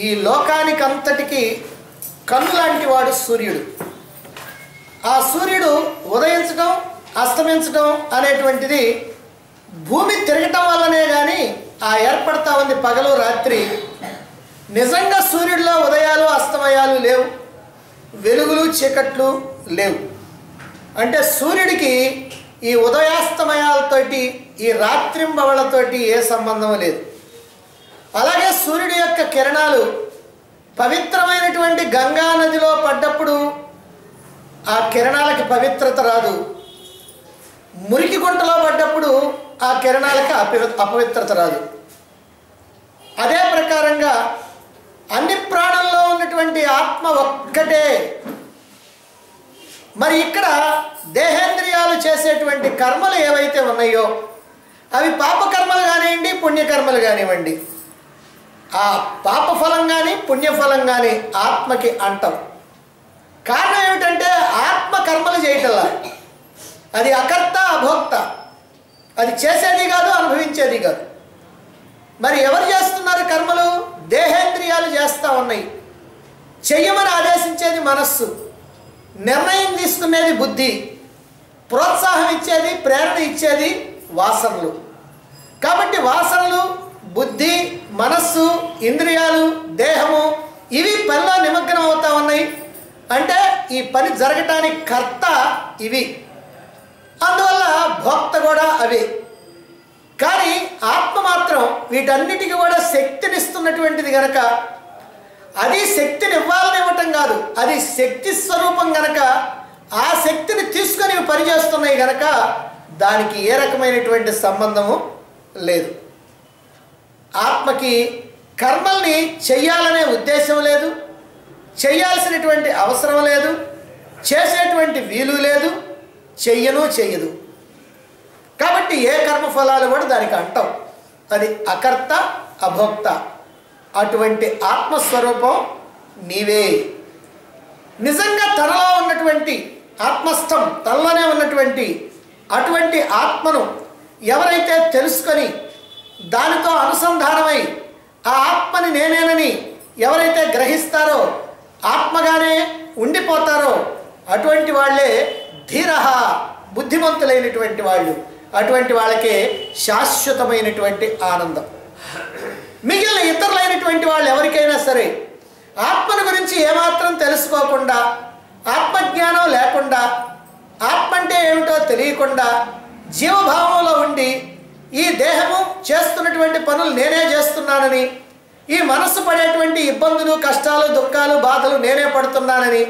ఈ లోకానికంతటికి కన్ను లాంటి వాడు సూర్యుడు. ఆ సూర్యుడు ఉదయించడం అస్తమించడం అనేటువంటిది భూమి తిరగటం వల్లనే కానీ ఆ ఏర్పడతా ఉంది పగలు రాత్రి. నిజంగా సూర్యుడిలో ఉదయాలు అస్తమయాలు లేవు, వెలుగులు చీకట్లు లేవు. అంటే సూర్యుడికి ఈ ఉదయాస్తమయాలతోటి ఈ రాత్రింబవళ్లతోటి ఏ సంబంధం లేదు. అలాగే సూర్యుడి యొక్క కిరణాలు పవిత్రమైనటువంటి గంగా నదిలో పడ్డప్పుడు ఆ కిరణాలకి పవిత్రత రాదు, మురికి గుంటలో పడ్డప్పుడు ఆ కిరణాలకి అపవిత్రత రాదు. అదే ప్రకారంగా అన్ని ప్రాణుల్లో ఉన్నటువంటి ఆత్మ ఒక్కటే. మరి ఇక్కడ దేహేంద్రియాలు చేసేటువంటి కర్మలు ఏవైతే ఉన్నాయో అవి పాపకర్మలు కానివ్వండి పుణ్యకర్మలు కానివ్వండి, ఆ పాపఫలం కానీ పుణ్యఫలం కానీ ఆత్మకి అంటం. కారణం ఏమిటంటే ఆత్మ కర్మలు చేయటల్లా, అది అకర్త అభోక్త, అది చేసేది కాదు అనుభవించేది కాదు. మరి ఎవరు చేస్తున్నారు కర్మలు? దేహేంద్రియాలు చేస్తూ ఉన్నాయి. చెయ్యమని ఆదేశించేది మనస్సు, నిర్ణయం తీసుకునేది బుద్ధి, ప్రోత్సాహం ఇచ్చేది ప్రేరణ ఇచ్చేది వాసనలు. కాబట్టి వాసనలు, బుద్ధి, మనస్సు, ఇంద్రియాలు, దేహము ఇవి పనిలో నిమగ్నం అవుతూ ఉన్నాయి. అంటే ఈ పని జరగటానికి కర్త ఇవి, అందువల్ల భోక్త కూడా అవే. కానీ ఆత్మ మాత్రం వీటన్నిటికీ కూడా శక్తినిస్తున్నటువంటిది గనక, అది శక్తిని ఇవ్వాలనివ్వటం కాదు, అది శక్తి స్వరూపం గనక ఆ శక్తిని తీసుకొని పనిచేస్తున్నాయి గనక దానికి ఏ రకమైనటువంటి సంబంధము లేదు. ఆత్మకి కర్మల్ని చెయ్యాలనే ఉద్దేశం లేదు, చెయ్యాల్సినటువంటి అవసరం లేదు, చేసేటువంటి వీలు లేదు, చెయ్యదు. కాబట్టి ఏ కర్మఫలాలు కూడా దానికి అంటాం. అది అకర్త అభోక్త. అటువంటి ఆత్మస్వరూపం నీవే. నిజంగా తనలో ఉన్నటువంటి ఆత్మస్థం, తనలోనే ఉన్నటువంటి అటువంటి ఆత్మను ఎవరైతే తెలుసుకొని దానితో అనుసంధానమై ఆ ఆత్మని నేనేనని ఎవరైతే గ్రహిస్తారో, ఆత్మగానే ఉండిపోతారో అటువంటి వాళ్ళే ధీరః, బుద్ధిమంతులైనటువంటి వాళ్ళు. అటువంటి వాళ్ళకే శాశ్వతమైనటువంటి ఆనందం. మిగిలిన ఇతరులైనటువంటి వాళ్ళు ఎవరికైనా సరే ఆత్మను గురించి ఏమాత్రం తెలుసుకోకుండా, ఆత్మజ్ఞానం లేకుండా, ఆత్మ అంటే ఏమిటో తెలియకుండా జీవభావంలో ఉండి ఈ దేహము చేస్తున్నటువంటి పనులు నేనే చేస్తున్నానని, ఈ మనస్సు పడేటువంటి ఇబ్బందులు, కష్టాలు, దుఃఖాలు, బాధలు నేనే పడుతున్నానని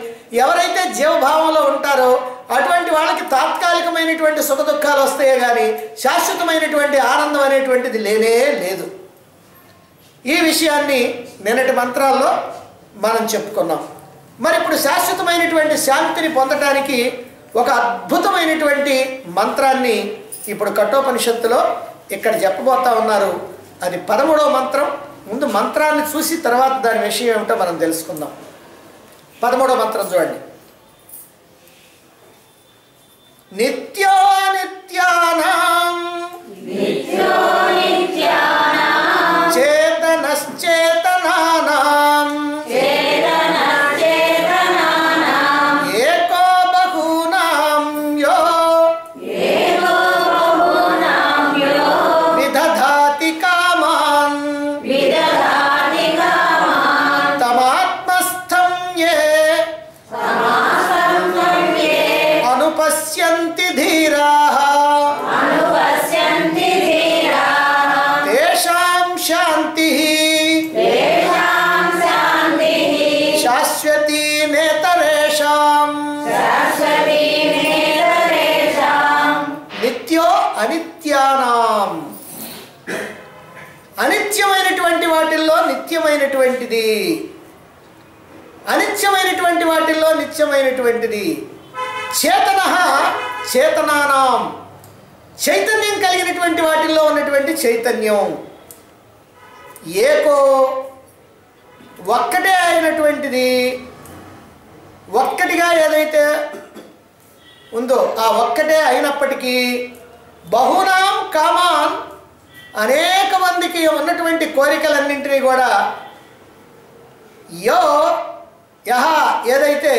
ఎవరైతే జీవభావంలో ఉంటారో అటువంటి వాళ్ళకి తాత్కాలికమైనటువంటి సుఖ దుఃఖాలు వస్తాయే కానీ శాశ్వతమైనటువంటి ఆనందం అనేటువంటిది లేనే లేదు. ఈ విషయాన్ని నిన్నటి మంత్రాల్లో మనం చెప్పుకున్నాం. మరి ఇప్పుడు శాశ్వతమైనటువంటి శాంతిని పొందటానికి ఒక అద్భుతమైనటువంటి మంత్రాన్ని ఇప్పుడు కఠోపనిషత్తులో ఇక్కడ చెప్పబోతా ఉన్నారు. అది 13వ మంత్రం. ముందు మంత్రాన్ని చూసి తర్వాత దాని విషయం ఏమిటో మనం తెలుసుకుందాం. 13వ మంత్రం చూడండి. నిత్యానిత్యానాం చేతనశ్చేతనానాం ఏకో బహూనాం యో విదధాతి కామాన్ తమాత్మస్థం యే అనుపశ్యంతి ధీరాః తేషాం శాంతిః శాశ్వతీ నేతరేషాం. నిత్యో అనిత్యానాం, అనిత్యమైనటువంటి వాటిల్లో నిత్యమైనటువంటిది, అనిత్యమైనటువంటి వాటిల్లో నిత్యమైనటువంటిది. చేతనః చేతనానాం, చైతన్యం కలిగినటువంటి వాటిల్లో ఉన్నటువంటి చైతన్యం. ఏకో ఒక్కటే అయినటువంటిది, ఒక్కటిగా ఏదైతే ఉందో ఆ ఒక్కటే అయినప్పటికీ బహునాం కామాన్, అనేక మందికి ఉన్నటువంటి కోరికలన్నింటినీ కూడా యో యహ ఏదైతే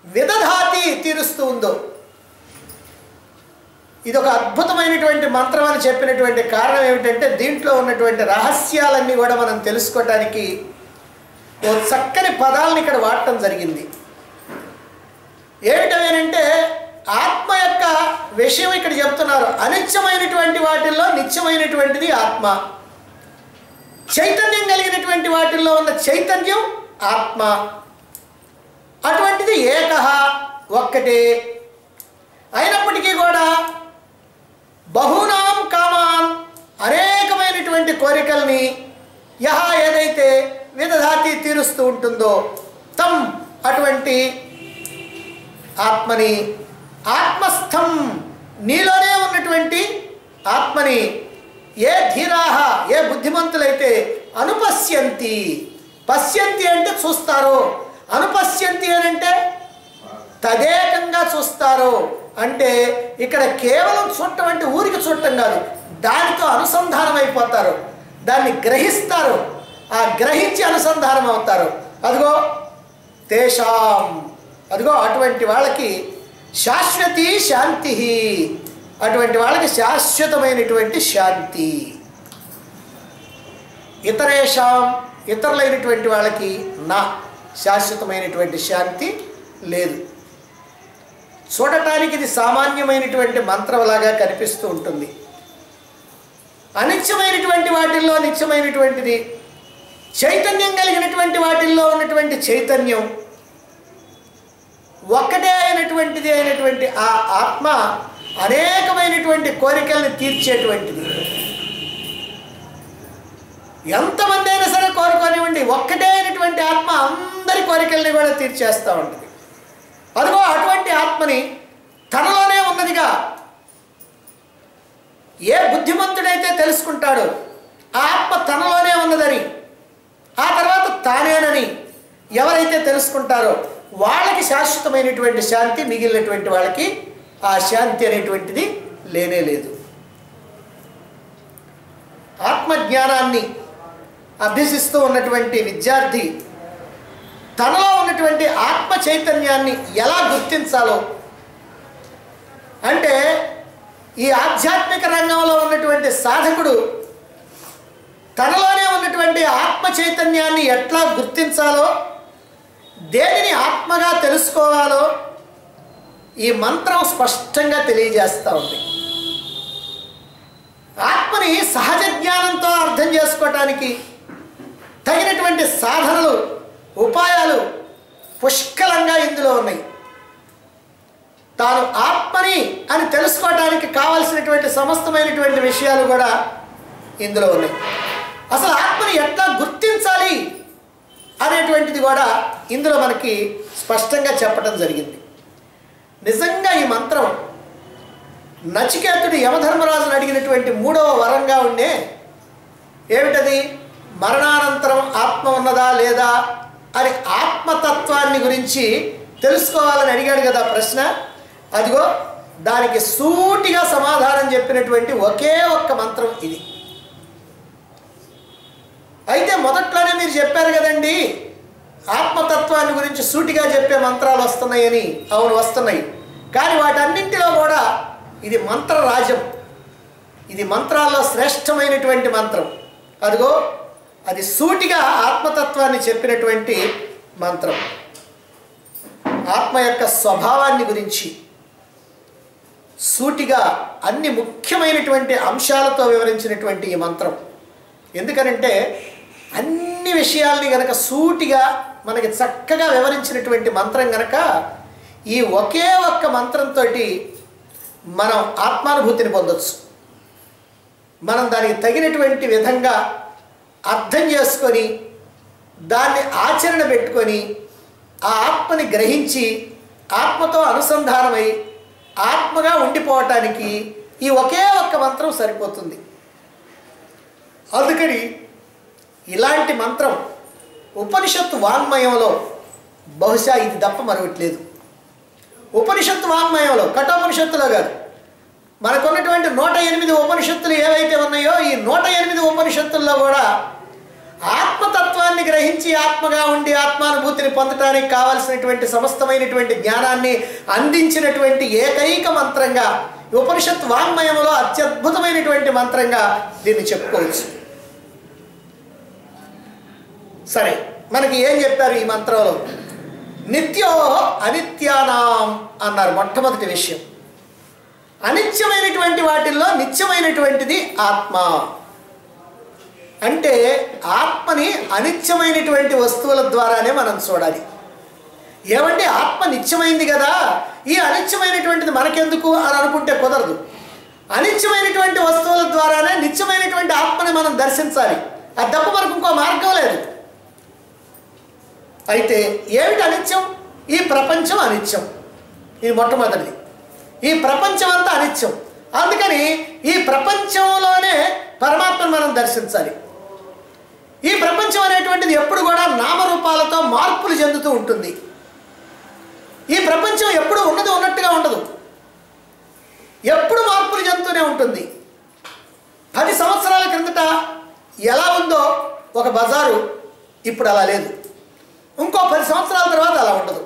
విదధాతి తీరుస్తూ ఉందో, ఇది ఒక అద్భుతమైనటువంటి మంత్రం అని చెప్పినటువంటి కారణం ఏమిటంటే దీంట్లో ఉన్నటువంటి రహస్యాలన్నీ కూడా మనం తెలుసుకోవటానికి ఓ చక్కని పదాలను ఇక్కడ వాడటం జరిగింది. ఏమిటంటే ఆత్మ యొక్క విషయం ఇక్కడ చెప్తున్నారు. అనిత్యమైనటువంటి వాటిల్లో నిత్యమైనటువంటిది ఆత్మ, చైతన్యం కలిగినటువంటి వాటిల్లో ఉన్న చైతన్యం ఆత్మ, అటువంటిది ఏకహ ఒక్కటే. అయినప్పటికీ కూడా బహూనాం కామాన్ అనేకమైనటువంటి కోరికల్ని యహ ఏదైతే విదధాతి తీరుస్తూ ఉంటుందో తం అటువంటి ఆత్మని, ఆత్మస్థం నీలోనే ఉన్నటువంటి ఆత్మని ఏ ధీరాహ ఏ బుద్ధిమంతులైతే అనుపశ్యంతి, పశ్యంతి అంటే చూస్తారో, అనుపశ్యంతి అని అంటే తదేకంగా చూస్తారో, అంటే ఇక్కడ కేవలం చూడటం అంటే ఊరికి చూడటం కాదు, దానితో అనుసంధానం అయిపోతారు, దాన్ని గ్రహిస్తారు, ఆ గ్రహించి అనుసంధానం అవుతారు. అదిగో తేషాం, అదిగో అటువంటి వాళ్ళకి శాశ్వతి శాంతి, అటువంటి వాళ్ళకి శాశ్వతమైనటువంటి శాంతి. ఇతరేషాం ఇతరులైనటువంటి వాళ్ళకి నా శాశ్వతమైనటువంటి శాంతి లేదు. చూడటానికి ఇది సామాన్యమైనటువంటి మంత్రంలాగా కనిపిస్తూ ఉంటుంది. అనిత్యమైనటువంటి వాటిల్లో నిత్యమైనటువంటిది, చైతన్యం కలిగినటువంటి వాటిల్లో ఉన్నటువంటి చైతన్యం ఒక్కటే అయినటువంటిది అయినటువంటి ఆ ఆత్మ అనేకమైనటువంటి కోరికల్ని తీర్చేటువంటిది. ఎంతమంది అయినా సరే కోరుకోనివ్వండి, ఒక్కటే అయినటువంటి ఆత్మ అందరి కోరికల్ని కూడా తీర్చేస్తూ ఉంటుంది. అదిగో అటువంటి ఆత్మని తనలోనే ఉన్నదిగా ఏ బుద్ధిమంతుడైతే తెలుసుకుంటాడో ఆ ఆత్మ తనలోనే ఉన్నదని, ఆ తర్వాత తానేనని ఎవరైతే తెలుసుకుంటారో వాళ్ళకి శాశ్వతమైనటువంటి శాంతి, మిగిలినటువంటి వాళ్ళకి ఆ శాంతి అనేటువంటిది లేనే లేదు. ఆత్మజ్ఞానాన్ని అభ్యసిస్తూ ఉన్నటువంటి విద్యార్థి తనలో ఉన్నటువంటి ఆత్మ చైతన్యాన్ని ఎలా గుర్తించాలో, అంటే ఈ ఆధ్యాత్మిక రంగంలో ఉన్నటువంటి సాధకుడు తనలోనే ఉన్నటువంటి ఆత్మ చైతన్యాన్ని ఎట్లా గుర్తించాలో, దేనిని ఆత్మగా తెలుసుకోవాలో ఈ మంత్రం స్పష్టంగా తెలియజేస్తూ ఉంది. ఆత్మని సహజ జ్ఞానంతో అర్థం చేసుకోవటానికి తగినటువంటి సాధనలు, ఉపాయాలు పుష్కలంగా ఇందులో ఉన్నాయి. తాను ఆత్మని అని తెలుసుకోవడానికి కావలసినటువంటి సమస్తమైనటువంటి విషయాలు కూడా ఇందులో ఉన్నాయి. అసలు ఆత్మని ఎట్లా గుర్తించాలి అనేటువంటిది కూడా ఇందులో మనకి స్పష్టంగా చెప్పడం జరిగింది. నిజంగా ఈ మంత్రం నచికేతుడు యమధర్మరాజును అడిగినటువంటి 3వ వరంగా ఉండే ఏమిటది, మరణానంతరం ఆత్మ ఉన్నదా లేదా అని ఆత్మతత్వాన్ని గురించి తెలుసుకోవాలని అడిగాడు కదా ప్రశ్న. అదిగో దానికి సూటిగా సమాధానం చెప్పినటువంటి ఒకే ఒక్క మంత్రం ఇది. అయితే మొదట్లోనే మీరు చెప్పారు కదండి ఆత్మతత్వాన్ని గురించి సూటిగా చెప్పే మంత్రాలు వస్తున్నాయని. అవును వస్తున్నాయి, కానీ వాటన్నింటిలో కూడా ఇది మంత్రరాజం, ఇది మంత్రాల్లో శ్రేష్టమైనటువంటి మంత్రం. అదిగో అది సూటిగా ఆత్మతత్వాన్ని చెప్పినటువంటి మంత్రం. ఆత్మ యొక్క స్వభావాన్ని గురించి సూటిగా అన్ని ముఖ్యమైనటువంటి అంశాలతో వివరించినటువంటి ఈ మంత్రం. ఎందుకనంటే అన్ని విషయాల్ని గనక సూటిగా మనకి చక్కగా వివరించినటువంటి మంత్రం గనక ఈ ఒకే ఒక్క మంత్రంతో మనం ఆత్మానుభూతిని పొందొచ్చు. మనం దానికి తగినటువంటి విధంగా అర్థం చేసుకొని దాన్ని ఆచరణ పెట్టుకొని ఆ ఆత్మని గ్రహించి ఆత్మతో అనుసంధానమై ఆత్మగా ఉండిపోవటానికి ఈ ఒకే ఒక్క మంత్రం సరిపోతుంది. అందుకని ఇలాంటి మంత్రం ఉపనిషత్తు వాంగ్మయంలో బహుశా ఇది తప్ప మరొకట్లేదు. ఉపనిషత్తు వాంగ్మయంలో, కఠోపనిషత్తులో కాదు, మనకున్నటువంటి 108 ఉపనిషత్తులు ఏవైతే ఉన్నాయో ఈ 108 ఉపనిషత్తుల్లో కూడా ఆత్మతత్వం గ్రహించి ఆత్మగా ఉండి ఆత్మానుభూతిని పొందటానికి కావలసినటువంటి సమస్తమైనటువంటి జ్ఞానాన్ని అందించినటువంటి ఏకైక మంత్రంగా ఉపనిషత్ వాంగ్మయంలో అత్యద్భుతమైనటువంటి మంత్రంగా దీన్ని చెప్పుకోవచ్చు. సరే, మనకి ఏం చెప్పారు ఈ మంత్రంలో? నిత్యో అనిత్యానాం అన్నారు. మొట్టమొదటి విషయం, అనిత్యమైనటువంటి వాటిల్లో నిత్యమైనటువంటిది ఆత్మ. అంటే ఆత్మని అనిత్యమైనటువంటి వస్తువుల ద్వారానే మనం చూడాలి. ఏమంటే ఆత్మ నిత్యమైంది కదా, ఈ అనిత్యమైనటువంటిది మనకెందుకు అని అనుకుంటే కుదరదు. అనిత్యమైనటువంటి వస్తువుల ద్వారానే నిత్యమైనటువంటి ఆత్మని మనం దర్శించాలి. అది తప్ప మనకు ఇంకో మార్గం లేదు. అయితే ఏమిటి అనిత్యం? ఈ ప్రపంచం అనిత్యం. ఇది మొట్టమొదటిది. ఈ ప్రపంచం అంతా అనిత్యం. అందుకని ఈ ప్రపంచంలోనే పరమాత్మను మనం దర్శించాలి. ఈ ప్రపంచం అనేటువంటిది ఎప్పుడు కూడా నామరూపాలతో మార్పులు చెందుతూ ఉంటుంది. ఈ ప్రపంచం ఎప్పుడు ఉన్నది ఉన్నట్టుగా ఉండదు, ఎప్పుడు మార్పులు చెందుతూనే ఉంటుంది. 10 సంవత్సరాల క్రిందట ఎలా ఉందో ఒక బజారు ఇప్పుడు అలా లేదు. ఇంకో 10 సంవత్సరాల తర్వాత అలా ఉండదు.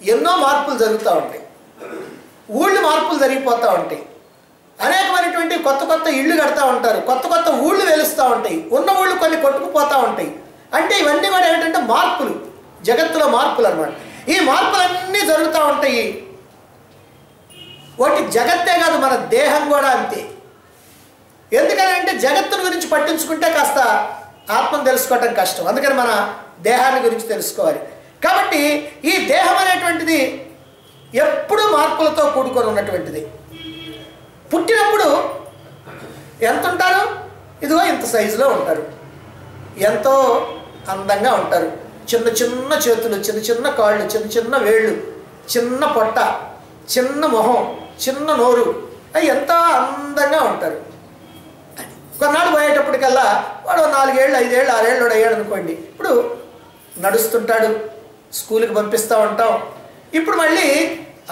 ఎన్నో మార్పులు జరుగుతూ ఉంటాయి. ఊళ్ళు మార్పులు జరిగిపోతూ ఉంటాయి. అనేకమైనటువంటి కొత్త కొత్త ఇళ్ళు కడతా ఉంటారు. కొత్త కొత్త ఊళ్ళు వెలుస్తూ ఉంటాయి. ఉన్న ఊళ్ళు కొన్ని కొట్టుకుపోతూ ఉంటాయి. అంటే ఇవన్నీ కూడా ఏంటంటే మార్పులు, జగత్తులో మార్పులు అన్నమాట. ఈ మార్పులన్నీ జరుగుతూ ఉంటాయి. వాటి జగత్తే కాదు, మన దేహం కూడా అంతే. ఎందుకని అంటే జగత్తుని గురించి పట్టించుకుంటే కాస్త ఆత్మను తెలుసుకోవటం కష్టం. అందుకని మన దేహాన్ని గురించి తెలుసుకోవాలి. కాబట్టి ఈ దేహం అనేటువంటిది ఎప్పుడూ మార్పులతో కూడుకొని ఉన్నటువంటిది. పుట్టినప్పుడు ఎంత ఉంటారు? ఇదిగో ఇంత సైజులో ఉంటారు. ఎంతో అందంగా ఉంటారు. చిన్న చిన్న చేతులు, చిన్న చిన్న కాళ్ళు, చిన్న చిన్న వేళ్ళు, చిన్న పొట్ట, చిన్న మొహం, చిన్న నోరు, అవి ఎంత అందంగా ఉంటారు. కొన్నాళ్ళు పోయేటప్పటికల్లా వాడు 4 ఏళ్ళు 5 ఏళ్ళు 6 ఏళ్ళు అయ్యాడు అనుకోండి. ఇప్పుడు నడుస్తుంటాడు, స్కూల్కి పంపిస్తూ ఉంటాం. ఇప్పుడు మళ్ళీ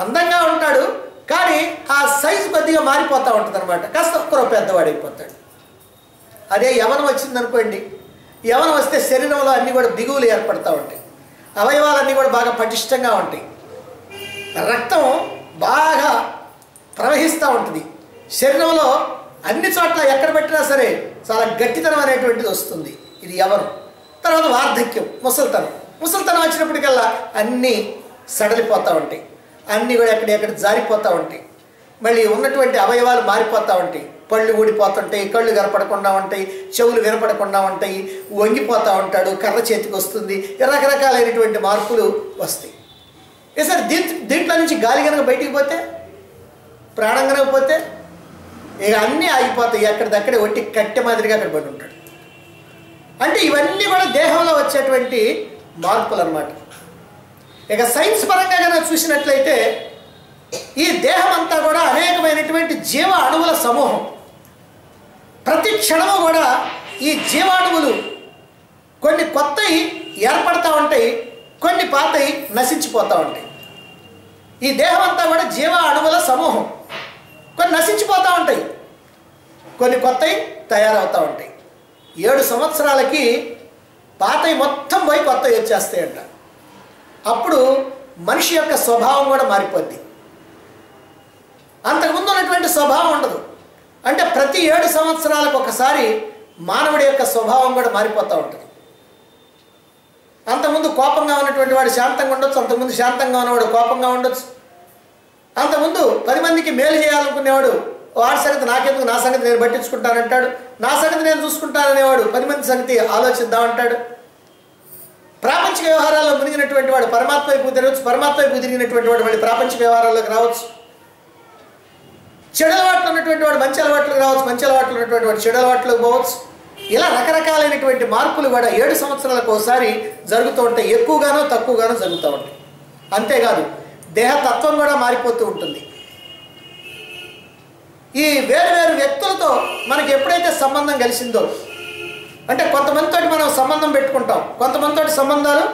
అందంగా ఉంటాడు, కానీ ఆ సైజు కొద్దిగా మారిపోతూ ఉంటుంది అనమాట. కాస్త ఒక్కరో పెద్దవాడైపోతాడు. అదే యవనం వచ్చిందనుకోండి, యవనం వస్తే శరీరంలో అన్నీ కూడా బిగువులు ఏర్పడుతూ ఉంటాయి. అవయవాలన్నీ కూడా బాగా పటిష్టంగా ఉంటాయి. రక్తం బాగా ప్రవహిస్తూ ఉంటుంది. శరీరంలో అన్ని చోట్ల ఎక్కడ పెట్టినా సరే చాలా గట్టితనం అనేటువంటిది వస్తుంది. ఇది యవనం. తర్వాత వార్ధక్యం, ముసలితనం వచ్చినప్పటికల్లా అన్నీ సడలిపోతూ ఉంటాయి. అన్నీ కూడా ఎక్కడెక్కడ జారిపోతూ ఉంటాయి. మళ్ళీ ఉన్నటువంటి అవయవాలు మారిపోతూ ఉంటాయి. పళ్ళు ఊడిపోతుంటాయి, కళ్ళు కనపడకుండా ఉంటాయి, చెవులు వినపడకుండా ఉంటాయి, వంగిపోతూ ఉంటాడు, కర్ర చేతికి వస్తుంది, రకరకాలైనటువంటి మార్పులు వస్తాయి. సరే, దీంట్లో నుంచి గాలి కనుక బయటికి పోతే, ప్రాణం కనుక పోతే ఇక అన్నీ ఆగిపోతాయి. ఎక్కడిదక్కడే ఒట్టి కట్టె మాదిరిగా అక్కడ పడి ఉంటాడు. అంటే ఇవన్నీ కూడా దేహంలో వచ్చేటువంటి మార్పులు అన్నమాట. ఇక సైన్స్ పరంగా కనుక చూసినట్లయితే ఈ దేహం అంతా కూడా అనేకమైనటువంటి జీవ అణువుల సమూహం. ప్రతి క్షణము కూడా ఈ జీవాణువులు కొన్ని కొత్తవి ఏర్పడతా ఉంటాయి, కొన్ని పాతవి నశించిపోతూ ఉంటాయి. ఈ దేహం అంతా కూడా జీవ అణువుల సమూహం. కొన్ని నశించిపోతూ ఉంటాయి, కొన్ని కొత్తవి తయారవుతూ ఉంటాయి. 7 సంవత్సరాలకి పాతవి మొత్తం పోయి కొత్తవి వచ్చేస్తాయంట. అప్పుడు మనిషి యొక్క స్వభావం కూడా మారిపోద్ది. అంతకుముందు ఉన్నటువంటి స్వభావం ఉండదు. అంటే ప్రతి 7 సంవత్సరాలకు ఒకసారి మానవుడి యొక్క స్వభావం కూడా మారిపోతూ ఉంటుంది. అంతకుముందు కోపంగా ఉన్నటువంటి వాడు శాంతంగా ఉండొచ్చు, అంతకుముందు శాంతంగా ఉన్నవాడు కోపంగా ఉండొచ్చు. అంతకుముందు 10 మందికి మేలు చేయాలనుకునేవాడు వాడి సంగతి నాకెందుకు, నా సంగతి నేను పట్టించుకుంటానంటాడు. నా సంగతి నేను చూసుకుంటాననేవాడు 10 మంది సంగతి ఆలోచిద్దామంటాడు. ప్రాపంచిక వ్యవహారాల్లో మునిగినటువంటి వాడు పరమాత్మ వైపు తిరగచ్చు, పరమాత్మ వైపు తిరిగినటువంటి వాడు మళ్ళీ ప్రాపంచిక వ్యవహారాల్లోకి రావచ్చు. చెడు అలవాట్లు ఉన్నటువంటి వాడు మంచి అలవాట్లకు రావచ్చు, మంచి అలవాట్లు ఉన్నటువంటి వాడు చెడు అలవాట్లకు పోవచ్చు. ఇలా రకరకాలైనటువంటి మార్పులు కూడా 7 సంవత్సరాలకు ఒకసారి జరుగుతూ ఉంటాయి. ఎక్కువగానో తక్కువగానో జరుగుతూ ఉంటాయి. అంతేకాదు దేహతత్వం కూడా మారిపోతూ ఉంటుంది. ఈ వేరు వేరు వ్యక్తులతో మనకి ఎప్పుడైతే సంబంధం కలిసిందో, అంటే కొంతమందితో మనం సంబంధం పెట్టుకుంటాం, కొంతమందితో సంబంధాలు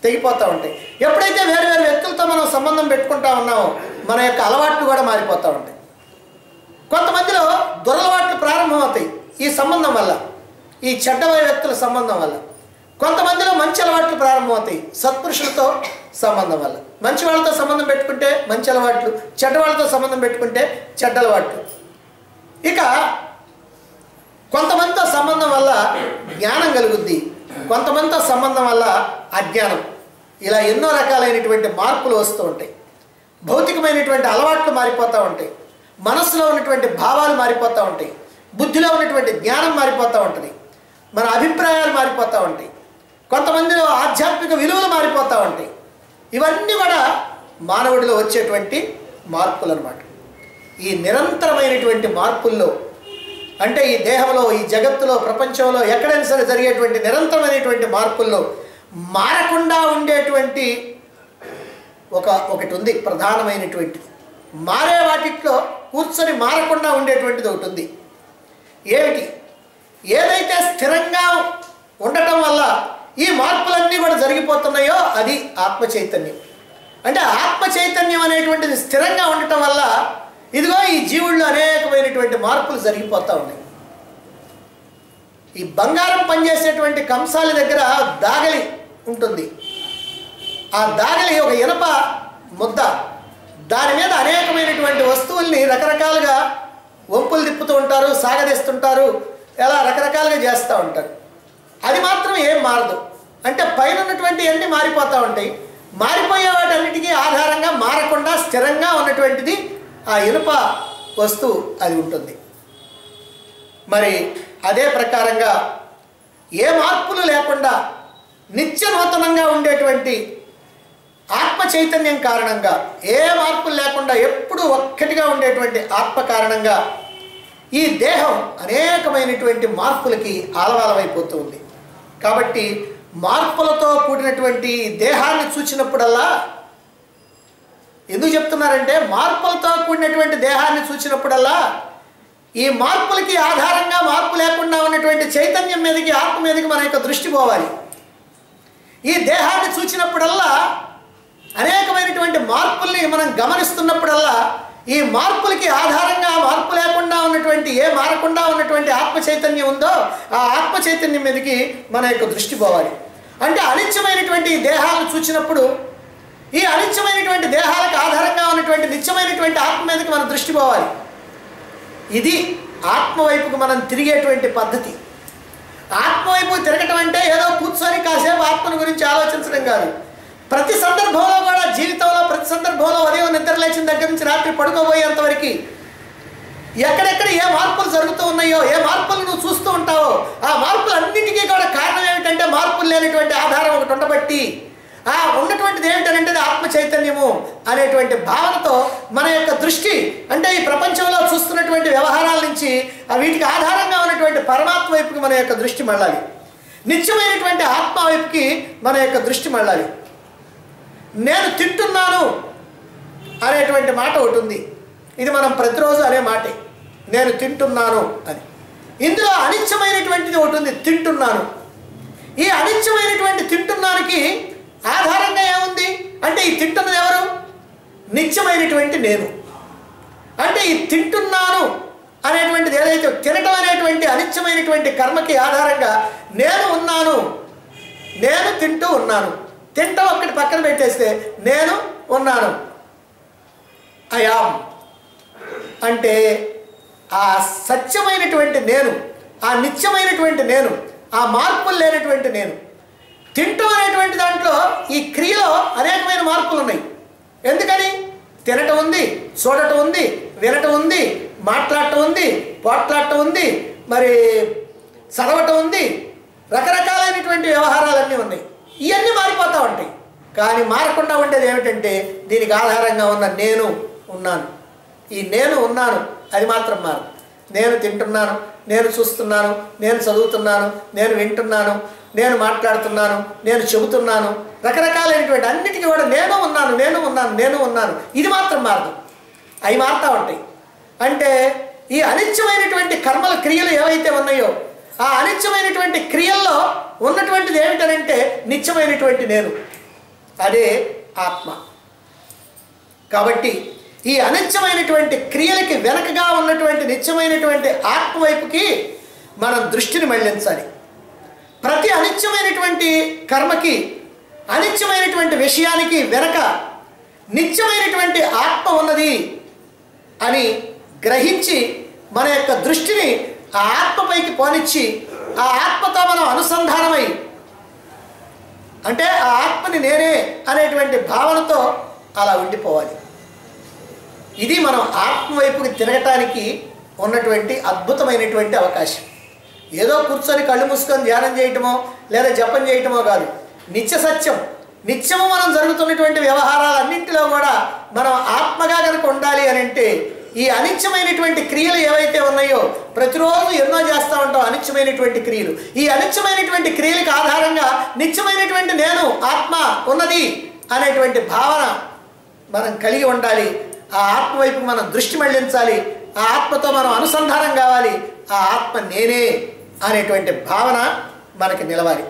తెగిపోతూ ఉంటాయి. ఎప్పుడైతే వేరు వేరు వ్యక్తులతో మనం సంబంధం పెట్టుకుంటా ఉన్నామో మన యొక్క అలవాట్లు కూడా మారిపోతూ ఉంటాయి. కొంతమందిలో దురలవాట్లు ప్రారంభమవుతాయి ఈ సంబంధం వల్ల, ఈ చెడ్డ వ్యక్తుల సంబంధం వల్ల. కొంతమందిలో మంచి అలవాట్లు ప్రారంభమవుతాయి సత్పురుషులతో సంబంధం వల్ల. మంచి వాళ్ళతో సంబంధం పెట్టుకుంటే మంచి అలవాట్లు, చెడ్డ వాళ్ళతో సంబంధం పెట్టుకుంటే చెడ్డ అలవాట్లు. ఇక కొంతమందితో సంబంధం వల్ల జ్ఞానం కలుగుద్ది, కొంతమందితో సంబంధం వల్ల అజ్ఞానం. ఇలా ఎన్నో రకాలైనటువంటి మార్పులు వస్తూ ఉంటాయి. భౌతికమైనటువంటి అలవాట్లు మారిపోతూ ఉంటాయి, మనస్సులో ఉన్నటువంటి భావాలు మారిపోతూ ఉంటాయి, బుద్ధిలో ఉన్నటువంటి జ్ఞానం మారిపోతూ ఉంటుంది, మన అభిప్రాయాలు మారిపోతూ ఉంటాయి, కొంతమందిలో ఆధ్యాత్మిక విలువలు మారిపోతూ ఉంటాయి. ఇవన్నీ కూడా మానవుడిలో వచ్చేటువంటి మార్పులు అన్నమాట. ఈ నిరంతరమైనటువంటి మార్పుల్లో, అంటే ఈ దేహంలో, ఈ జగత్తులో, ప్రపంచంలో ఎక్కడైనా సరే జరిగేటువంటి నిరంతరమైనటువంటి మార్పుల్లో మారకుండా ఉండేటువంటి ఒకటి ఉంది, ప్రధానమైనటువంటిది. మారే వాటిట్లో కూర్చొని మారకుండా ఉండేటువంటిది ఒకటి ఉంది. ఏమిటి? ఏదైతే స్థిరంగా ఉండటం వల్ల ఈ మార్పులన్నీ కూడా జరిగిపోతున్నాయో అది ఆత్మ చైతన్యం. అంటే ఆత్మ చైతన్యం అనేటువంటిది స్థిరంగా ఉండటం వల్ల ఇదిగో ఈ జీవుల్లో అనేకమైనటువంటి మార్పులు జరిగిపోతూ ఉన్నాయి. ఈ బంగారం పనిచేసేటువంటి కంసాల దగ్గర దాగలి ఉంటుంది. ఆ దాగలి ఒక ఇనప ముద్ద, దాని మీద అనేకమైనటువంటి వస్తువుల్ని రకరకాలుగా వంపులు తిప్పుతూ ఉంటారు, సాగదీస్తుంటారు, ఎలా రకరకాలుగా చేస్తూ ఉంటారు. అది మాత్రం ఏం మారదు. అంటే పైన ఉన్నటువంటి అన్నీ మారిపోతూ ఉంటాయి. మారిపోయే వాటన్నిటికీ ఆధారంగా మారకుండా స్థిరంగా ఉన్నటువంటిది ఆ ఇనుప వస్తువు అది ఉంటుంది. మరి అదే ప్రకారంగా ఏ మార్పులు లేకుండా నిత్య నూతనంగా ఉండేటువంటి ఆత్మ చైతన్యం కారణంగా, ఏ మార్పులు లేకుండా ఎప్పుడూ ఒక్కటిగా ఉండేటువంటి ఆత్మ కారణంగా ఈ దేహం అనేకమైనటువంటి మార్పులకి ఆలవాలమైపోతూ ఉంది. కాబట్టి మార్పులతో కూడినటువంటి దేహాన్ని చూచినప్పుడల్లా, ఎందుకు చెప్తున్నారంటే మార్పులతో కూడినటువంటి దేహాన్ని చూచినప్పుడల్లా ఈ మార్పులకి ఆధారంగా మార్పు లేకుండా ఉన్నటువంటి చైతన్యం మీదకి, ఆత్మ మీదకి మన యొక్క దృష్టి పోవాలి. ఈ దేహాన్ని చూచినప్పుడల్లా, అనేకమైనటువంటి మార్పుల్ని మనం గమనిస్తున్నప్పుడల్లా ఈ మార్పులకి ఆధారంగా మార్పు లేకుండా ఉన్నటువంటి, ఏ మారకుండా ఉన్నటువంటి ఆత్మ చైతన్యం ఉందో ఆ ఆత్మ చైతన్యం మీదకి మన యొక్క దృష్టి పోవాలి. అంటే అనిత్యమైనటువంటి ఈ దేహాలను చూచినప్పుడు ఈ అనిత్యమైనటువంటి దేహాలకు ఆధారంగా ఉన్నటువంటి నిత్యమైనటువంటి ఆత్మ మీదకి మన దృష్టి పోవాలి. ఇది ఆత్మ వైపుకు మనం తిరిగేటువంటి పద్ధతి. ఆత్మ వైపు తిరగటం అంటే ఏదో కూర్చొని కాసేపు ఆత్మను గురించి ఆలోచించడం కాదు. ప్రతి సందర్భంలో కూడా, జీవితంలో ప్రతి సందర్భంలో ఉదయం నిద్ర లేచిన దగ్గర నుంచి రాత్రి పడుకోబోయేంతవరకు ఎక్కడెక్కడ ఏ మార్పులు జరుగుతూ ఉన్నాయో, ఏ మార్పులు నువ్వు చూస్తూ ఉంటావో ఆ మార్పులన్నిటికీ కూడా కారణం ఏమిటంటే మార్పులు లేనటువంటి ఆధారం ఒకటి ఉండబట్టి, ఆ ఉన్నటువంటిది ఏమిటంటే ఆత్మ చైతన్యము అనేటువంటి భావనతో మన యొక్క దృష్టి, అంటే ఈ ప్రపంచంలో చూస్తున్నటువంటి వ్యవహారాల నుంచి వీటికి ఆధారంగా ఉన్నటువంటి పరమాత్మ వైపుకి మన యొక్క దృష్టి మళ్ళాలి. నిత్యమైనటువంటి ఆత్మ వైపుకి మన యొక్క దృష్టి మళ్ళాలి. నేను తింటున్నాను అనేటువంటి మాట ఒకటి ఉంది. ఇది మనం ప్రతిరోజు అనే మాటే, నేను తింటున్నాను అని. ఇందులో అనిత్యమైనటువంటిది ఒకటి ఉంది, తింటున్నాను. ఈ అనిత్యమైనటువంటి తింటున్నానికి ఆధారంగా ఏముంది అంటే ఈ తింటున్నది ఎవరు? నిత్యమైనటువంటి నేను. అంటే ఈ తింటున్నాను అనేటువంటిది ఏదైతే, తినటం అనేటువంటి అనిత్యమైనటువంటి కర్మకి ఆధారంగా నేను ఉన్నాను, నేను తింటూ ఉన్నాను. తింటాం ఒక్కటి పక్కన పెట్టేస్తే నేను ఉన్నాను, అయాం అంటే ఆ సత్యమైనటువంటి నేను, ఆ నిత్యమైనటువంటి నేను, ఆ మార్పులు లేనటువంటి నేను. తింటం అనేటువంటి దాంట్లో ఈ క్రియలో అనేకమైన మార్పులు ఉన్నాయి. ఎందుకని? తినటం ఉంది, చూడటం ఉంది, వినటం ఉంది, మాట్లాడటం ఉంది, పోట్లాడటం ఉంది, మరి చదవటం ఉంది, రకరకాలైనటువంటి వ్యవహారాలన్నీ ఉన్నాయి. ఇవన్నీ మారిపోతూ ఉంటాయి. కానీ మారకుండా ఉండేది ఏమిటంటే దీనికి ఆధారంగా ఉన్న నేను ఉన్నాను. ఈ నేను ఉన్నాను అది మాత్రం మారదు. నేను తింటున్నాను, నేను చూస్తున్నాను, నేను చదువుతున్నాను, నేను వింటున్నాను, నేను మాట్లాడుతున్నాను, నేను చెబుతున్నాను, రకరకాలైనటువంటి అన్నిటికీ కూడా నేను ఉన్నాను, నేను ఉన్నాను, నేను ఉన్నాను. ఇది మాత్రం మారదు. అవి మారుతూ ఉంటాయి. అంటే ఈ అనిత్యమైనటువంటి కర్మల క్రియలు ఏవైతే ఉన్నాయో ఆ అనిత్యమైనటువంటి క్రియల్లో ఉన్నటువంటిది ఏమిటనంటే నిత్యమైనటువంటి నేను, అదే ఆత్మ. కాబట్టి ఈ అనిత్యమైనటువంటి క్రియలకి వెనకగా ఉన్నటువంటి నిత్యమైనటువంటి ఆత్మ వైపుకి మనం దృష్టిని మళ్లించాలి. ప్రతి అనిత్యమైనటువంటి కర్మకి, అనిత్యమైనటువంటి విషయానికి వెనక నిత్యమైనటువంటి ఆత్మ ఉన్నది అని గ్రహించి మన యొక్క దృష్టిని ఆ ఆత్మపైకి పోనిచ్చి ఆ ఆత్మతో మనం అనుసంధానమై, అంటే ఆ ఆత్మని నేనే అనేటువంటి భావనతో అలా ఉండిపోవాలి. ఇది మనం ఆత్మ వైపుకి తిరగటానికి ఉన్నటువంటి అద్భుతమైనటువంటి అవకాశం. ఏదో కూర్చొని కళ్ళు మూసుకొని ధ్యానం చేయటమో లేదా జపం చేయటమో కాదు. నిత్య సత్యం, నిత్యము మనం జరుగుతున్నటువంటి వ్యవహారాలన్నింటిలో కూడా మనం ఆత్మగా కనుక ఉండాలి అని అంటే ఈ అనిత్యమైనటువంటి క్రియలు ఏవైతే ఉన్నాయో, ప్రతిరోజు ఎన్నో చేస్తూ ఉంటాం అనిత్యమైనటువంటి క్రియలు. ఈ అనిత్యమైనటువంటి క్రియలకు ఆధారంగా నిత్యమైనటువంటి నేను ఆత్మ ఉన్నది అనేటువంటి భావన మనం కలిగి ఉండాలి. ఆ ఆత్మ వైపు మనం దృష్టి మళ్లించాలి. ఆ ఆత్మతో మనం అనుసంధానం కావాలి. ఆ ఆత్మ నేనే అనేటువంటి భావన మనకి నిలవాలి.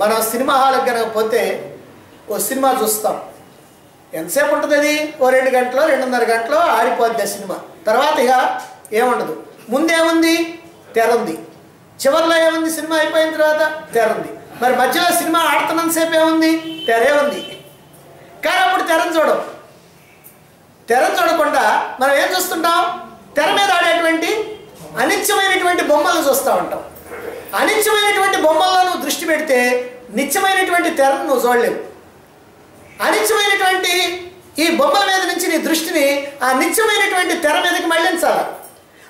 మనం సినిమా హాల్కి కనుక పోతే ఓ సినిమా చూస్తాం. ఎంతసేపు ఉంటుంది అది? ఓ 2 గంటలో 2.5 గంటలో ఆడిపోద్ది ఆ సినిమా. తర్వాత ఇక ఏముండదు. ముందేముంది? తెర ఉంది. చివరిలో ఏముంది? సినిమా అయిపోయిన తర్వాత తెర ఉంది. మరి మధ్యలో సినిమా ఆడుతున్నంతసేపు ఏముంది? తెరే ఉంది. కానీ అప్పుడు తెరను చూడకుండా మనం ఏం చూస్తుంటాం? తెర మీద ఆడేటువంటి అనిత్యమైనటువంటి బొమ్మలను చూస్తూ ఉంటాం. అనిత్యమైనటువంటి బొమ్మల్లో నువ్వు దృష్టి పెడితే నిత్యమైనటువంటి తెరను నువ్వు చూడలేవు. అనిత్యమైనటువంటి ఈ బొమ్మల మీద నుంచి నీ దృష్టిని ఆ నిత్యమైనటువంటి తెర మీదకి మళ్లించాలి.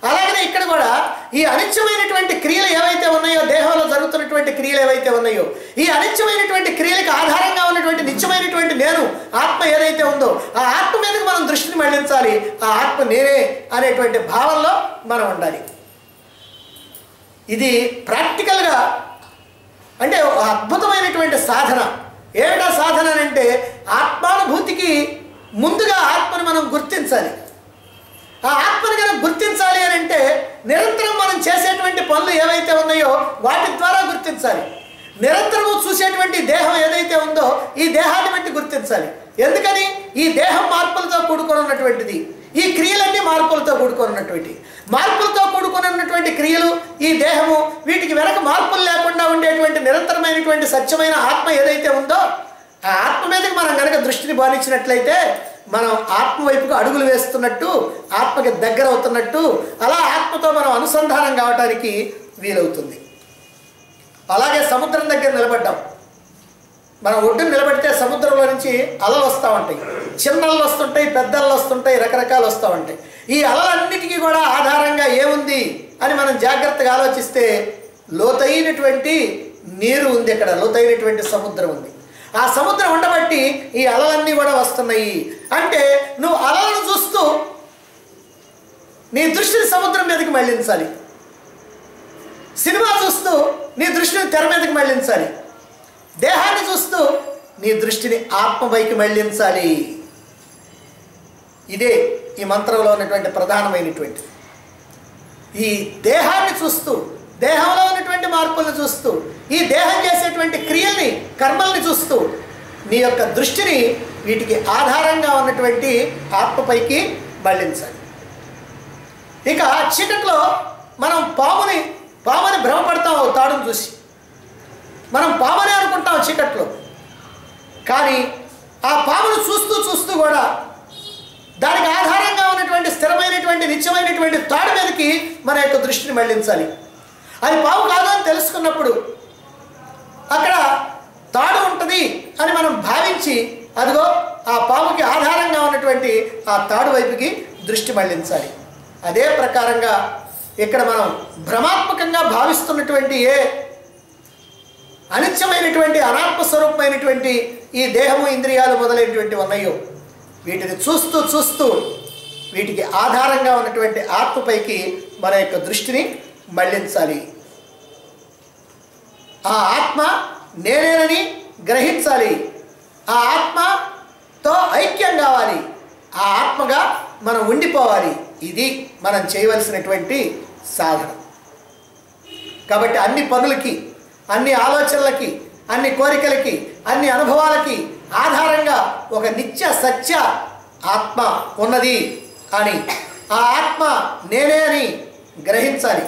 అలాగనే ఇక్కడ కూడా ఈ అనిత్యమైనటువంటి క్రియలు ఏవైతే ఉన్నాయో, దేహంలో జరుగుతున్నటువంటి క్రియలు ఏవైతే ఉన్నాయో, ఈ అనిత్యమైనటువంటి క్రియలకు ఆధారంగా ఉన్నటువంటి నిత్యమైనటువంటి నేను ఆత్మ ఏదైతే ఉందో ఆ ఆత్మ మీదకి మనం దృష్టిని మళ్లించాలి. ఆ ఆత్మ నేనే అనేటువంటి భావనలో మనం ఉండాలి. ఇది ప్రాక్టికల్గా అంటే ఒక అద్భుతమైనటువంటి సాధన. ఏమిటా సాధన అంటే ఆత్మానుభూతికి ముందుగా ఆత్మను మనం గుర్తించాలి. ఆ ఆత్మను కనుక గుర్తించాలి అని అంటే నిరంతరం మనం చేసేటువంటి పనులు ఏవైతే ఉన్నాయో వాటి ద్వారా గుర్తించాలి. నిరంతరము చూసేటువంటి దేహం ఏదైతే ఉందో ఈ దేహాన్ని బట్టి గుర్తించాలి. ఎందుకని? ఈ దేహం మార్పులతో కూడుకొని ఉన్నటువంటిది. ఈ క్రియలన్నీ మార్పులతో కూడుకున్నటువంటి క్రియలు, ఈ దేహము, వీటికి వెనక మార్పులు లేకుండా ఉండేటువంటి నిరంతరమైనటువంటి సత్యమైన ఆత్మ ఏదైతే ఉందో ఆ ఆత్మ మీదకి మనం కనుక దృష్టిని బాధించినట్లయితే మనం ఆత్మ వైపుకు అడుగులు వేస్తున్నట్టు, ఆత్మకి దగ్గర అవుతున్నట్టు, అలా ఆత్మతో మనం అనుసంధానం కావటానికి వీలవుతుంది. అలాగే సముద్రం దగ్గర నిలబడ్డాం. మనం ఒడ్డును నిలబడితే సముద్రంలో నుంచి అలలు వస్తూ ఉంటాయి. చిన్న అలలు వస్తుంటాయి, పెద్ద అలలు వస్తుంటాయి, రకరకాలు వస్తూ ఉంటాయి. ఈ అలలన్నిటికీ కూడా ఆధారంగా ఏముంది అని మనం జాగ్రత్తగా ఆలోచిస్తే లోతైనటువంటి నీరు ఉంది. అక్కడ లోతైనటువంటి సముద్రం ఉంది. ఆ సముద్రం ఉండబట్టి ఈ అలలన్నీ కూడా వస్తున్నాయి. అంటే నువ్వు అలలను చూస్తూ నీ దృష్టిని సముద్రం మీదకి మళ్లించాలి. సినిమా చూస్తూ నీ దృష్టిని తెర మీదకి మళ్లించాలి. దేహాన్ని చూస్తూ నీ దృష్టిని ఆత్మపైకి మళ్లించాలి. ఇదే ఈ మంత్రంలో ఉన్నటువంటి ప్రధానమైనటువంటి. ఈ దేహాన్ని చూస్తూ, దేహంలో ఉన్నటువంటి మార్పులను చూస్తూ, ఈ దేహం చేసేటువంటి క్రియల్ని, కర్మల్ని చూస్తూ నీ యొక్క దృష్టిని వీటికి ఆధారంగా ఉన్నటువంటి ఆత్మపైకి మళ్లించాలి. ఇక చీకట్లో మనం పాముని భ్రమపడతాం. తాడును చూసి మనం పామునే అనుకుంటాం చీకట్లో. కానీ ఆ పామును చూస్తూ కూడా దానికి ఆధారంగా ఉన్నటువంటి స్థిరమైనటువంటి నిత్యమైనటువంటి తాడు మీదకి మన యొక్క దృష్టిని మళ్లించాలి. అది పాము కాదు అని తెలుసుకున్నప్పుడు అక్కడ తాడు ఉంటుంది అని మనం భావించి అదిగో ఆ పాముకి ఆధారంగా ఉన్నటువంటి ఆ తాడు వైపుకి దృష్టి మళ్లించాలి. అదే ప్రకారంగా ఇక్కడ మనం భ్రమాత్మకంగా భావిస్తున్నటువంటి ఏ అనిత్యమైనటువంటి అనాత్మ స్వరూపమైనటువంటి ఈ దేహము, ఇంద్రియాలు మొదలైనటువంటి ఉన్నాయో వీటిని చూస్తూ వీటికి ఆధారంగా ఉన్నటువంటి ఆత్మపైకి మన యొక్క దృష్టిని మళ్లించాలి. ఆ ఆత్మ నేనేనని గ్రహించాలి. ఆ ఆత్మతో ఐక్యం కావాలి. ఆ ఆత్మగా మనం ఉండిపోవాలి. ఇది మనం చేయవలసినటువంటి సాధన. కాబట్టి అన్ని పనులకి, అన్ని ఆలోచనలకి, అన్ని కోరికలకి, అన్ని అనుభవాలకి ఆధారంగా ఒక నిత్య సత్య ఆత్మ ఉన్నది అని, ఆ ఆత్మ నేనే అని గ్రహించాలి.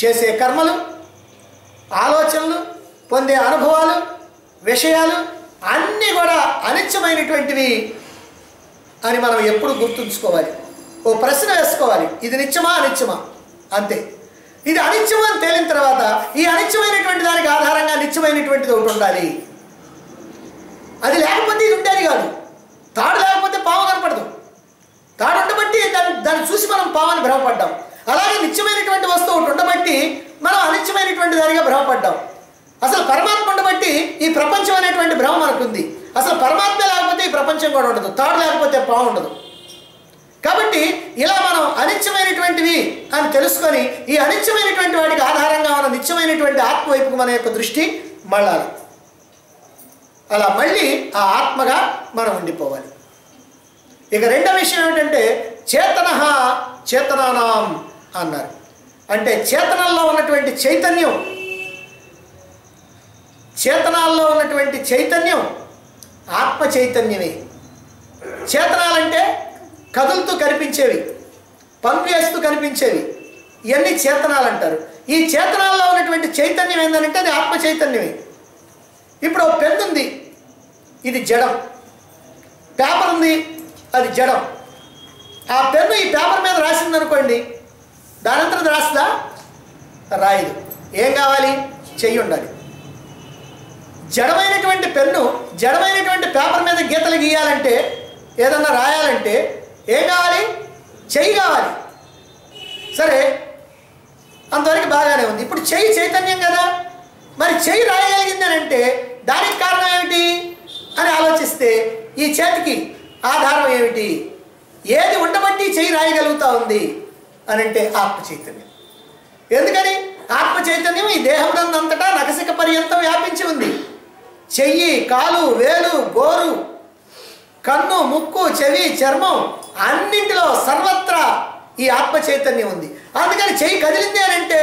చేసే కర్మలు, ఆలోచనలు, పొందే అనుభవాలు, విషయాలు అన్నీ కూడా అనిత్యమైనటువంటివి అని మనం ఎప్పుడు గుర్తుంచుకోవాలి. ఓ ప్రశ్న వేసుకోవాలి, ఇది నిత్యమా అనిత్యమా? అంతే. ఇది అనిత్యం అని తేలిన తర్వాత ఈ అనిత్యమైనటువంటి దానికి ఆధారంగా నిత్యమైనటువంటిది ఒకటి ఉండాలి. అది లేకపోతే ఇది ఉండేది కాదు. తాడు లేకపోతే పాము కనపడదు. తాడు ఉండబట్టి దాన్ని చూసి మనం పామని భ్రమపడ్డాం. అలాగే నిత్యమైనటువంటి వస్తువు ఒకటి ఉండబట్టి మనం అనిత్యమైనటువంటి దానిగా భ్రమపడ్డాం. అసలు పరమాత్మ ఉండబట్టి ఈ ప్రపంచం అనేటువంటి భ్రమ మనకుంది. అసలు పరమాత్మ లేకపోతే ఈ ప్రపంచం కూడా ఉండదు, తాడు లేకపోతే పాము ఉండదు. కాబట్టి ఇలా మనం అనిత్యమైనటువంటివి అని తెలుసుకొని ఈ అనిత్యమైనటువంటి వాటికి ఆధారంగా మన నిత్యమైనటువంటి ఆత్మ వైపుకు మన యొక్క దృష్టి మళ్ళాలి. అలా మళ్ళీ ఆ ఆత్మగా మనం ఉండిపోవాలి. ఇక రెండవ విషయం ఏమిటంటే చేతనః చేతనానాం అన్నారు. అంటే చేతనాల్లో ఉన్నటువంటి చైతన్యం, చేతనాల్లో ఉన్నటువంటి చైతన్యం ఆత్మ చైతన్యమే. చేతనాలంటే కదులుతూ కనిపించేవి, పంపేస్తూ కనిపించేవి, ఇవన్నీ చేతనాలు అంటారు. ఈ చేతనాల్లో ఉన్నటువంటి చైతన్యం ఏంటంటే అది ఆత్మ చైతన్యమే. ఇప్పుడు ఒక పెన్ ఉంది, ఇది జడం. పేపర్ ఉంది, అది జడం. ఆ పెన్ను ఈ పేపర్ మీద రాసిందనుకోండి, దానంతరం రాస్తుందా? రాయదు. ఏం కావాలి? చెయ్యి ఉండాలి. జడమైనటువంటి పెన్ను జడమైనటువంటి పేపర్ మీద గీతలు గీయాలంటే, ఏదన్నా రాయాలంటే ఏం కావాలి? చెయ్యి కావాలి. సరే, అంతవరకు బాగానే ఉంది. ఇప్పుడు చెయ్యి చైతన్యం కదా, మరి చెయ్యి రాయగలిగింది అని అంటే దానికి కారణం ఏమిటి అని ఆలోచిస్తే ఈ చేతికి ఆధారం ఏమిటి? ఏది ఉండబట్టి చెయ్యి రాయగలుగుతూ ఉంది అని అంటే ఆత్మ చైతన్యం. ఎందుకని? ఆత్మ చైతన్యం ఈ దేహం అంతటా నఖశిఖ పర్యంతం వ్యాపించి ఉంది. చెయ్యి, కాలు, వేలు, గోరు, కన్ను, ముక్కు, చెవి, చర్మం అన్నింటిలో సర్వత్రా ఈ ఆత్మ చైతన్యం ఉంది. అందుకని చెయ్యి కదిలింది అని అంటే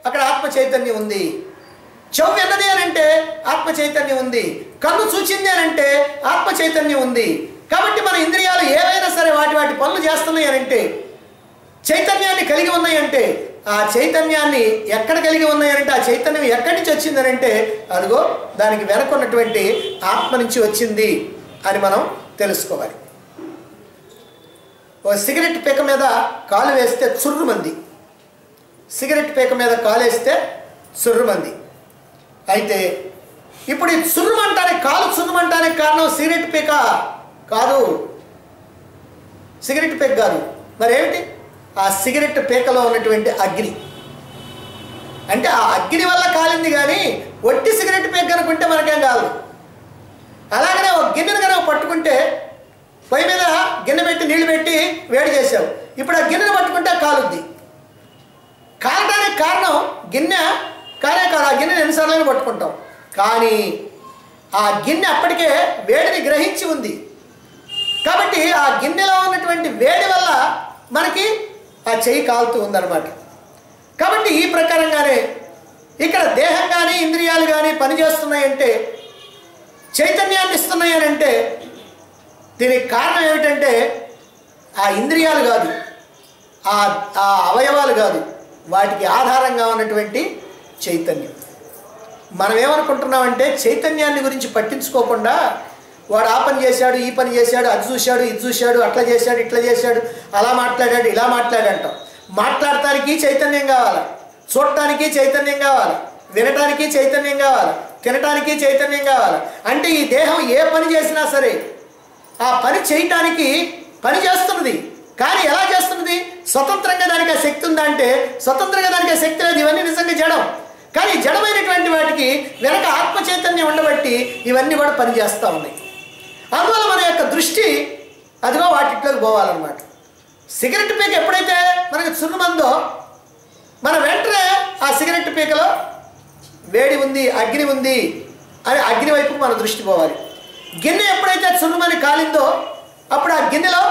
అక్కడ ఆత్మ చైతన్యం ఉంది. చెవు విన్నది అని అంటే ఆత్మ చైతన్యం ఉంది. కన్ను చూచింది అని అంటే ఆత్మ చైతన్యం ఉంది. కాబట్టి మన ఇంద్రియాలు ఏవైనా సరే వాటి వాటి పనులు చేస్తున్నాయి అని అంటే చైతన్యాన్ని కలిగి ఉన్నాయంటే ఆ చైతన్యాన్ని ఎక్కడ కలిగి ఉన్నాయంటే ఆ చైతన్యం ఎక్కడి నుంచి వచ్చిందని అంటే అదిగో దానికి వెనకున్నటువంటి ఆత్మ నుంచి వచ్చింది అని మనం తెలుసుకోవాలి. ఓ సిగరెట్ పీక మీద కాలు వేస్తే చుర్రుమంది, సిగరెట్ పీక మీద కాలు వేస్తే చుర్రుమంది. అయితే ఇప్పుడు ఈ చుర్రుమంటానికి, కాలు చుర్రుమంటానికి కారణం సిగరెట్ పీక కాదు, సిగరెట్ పీక కాదు. మరేమిటి? ఆ సిగరెట్ పీకలో ఉన్నటువంటి అగ్ని. అంటే ఆ అగ్ని వల్ల కాలింది కానీ ఒట్టి సిగరెట్ పీక కనుకుంటే మనకేం కాదు. అలాగనే ఒక గిన్నెను కనుక పట్టుకుంటే, పొయ్యి మీద గిన్నె పెట్టి నీళ్లు పెట్టి వేడి చేసావు, ఇప్పుడు ఆ గిన్నెను పట్టుకుంటే కాలుద్ది. కాలటానికి కారణం గిన్నె కానే కాదు, ఆ గిన్నెను ఎన్నిసార్లు పట్టుకుంటాం. కానీ ఆ గిన్నె అప్పటికే వేడిని గ్రహించి ఉంది. కాబట్టి ఆ గిన్నెలో ఉన్నటువంటి వేడి వల్ల మనకి ఆ చెయ్యి కాలుతూ ఉందన్నమాట. కాబట్టి ఈ ప్రకారంగానే ఇక్కడ దేహం కానీ ఇంద్రియాలు కానీ పనిచేస్తున్నాయంటే, చైతన్యాన్ని ఇస్తున్నాయి అని అంటే దీనికి కారణం ఏమిటంటే ఆ ఇంద్రియాలు కాదు, ఆ అవయవాలు కాదు, వాటికి ఆధారంగా ఉన్నటువంటి చైతన్యం. మనం ఏమనుకుంటున్నామంటే చైతన్యాన్ని గురించి పట్టించుకోకుండా వాడు ఆ పని చేశాడు, ఈ పని చేశాడు, అది చూశాడు, ఇది చూశాడు, అట్లా చేశాడు, ఇట్లా చేశాడు, అలా మాట్లాడాడు, ఇలా మాట్లాడంటాం. మాట్లాడటానికి చైతన్యం కావాలి, చూడటానికి చైతన్యం కావాలి, వినటానికి చైతన్యం కావాలి, తినటానికి చైతన్యం కావాలి. అంటే ఈ దేహం ఏ పని చేసినా సరే ఆ పని చేయటానికి పని చేస్తున్నది. కానీ ఎలా చేస్తున్నది? స్వతంత్రంగా దానికి ఆ శక్తి ఉందా అంటే స్వతంత్రంగా దానికి ఆ శక్తి లేదు. ఇవన్నీ నిజంగా జడం. కానీ జడమైనటువంటి వాటికి వెనక ఆత్మ చైతన్యం ఉండబట్టి ఇవన్నీ కూడా పనిచేస్తూ ఉన్నాయి. అందువల్ల మన యొక్క దృష్టి అదిగో వాటిట్లోకి పోవాలన్నమాట. సిగరెట్ పీక ఎప్పుడైతే మనకు చుర్రుమందో మన వెంటనే ఆ సిగరెట్ పీకలో వేడి ఉంది, అగ్ని ఉంది అని అగ్ని వైపుకు మన దృష్టి పోవాలి. గిన్నె ఎప్పుడైతే చుర్రుమని కాలిందో అప్పుడు ఆ గిన్నెలో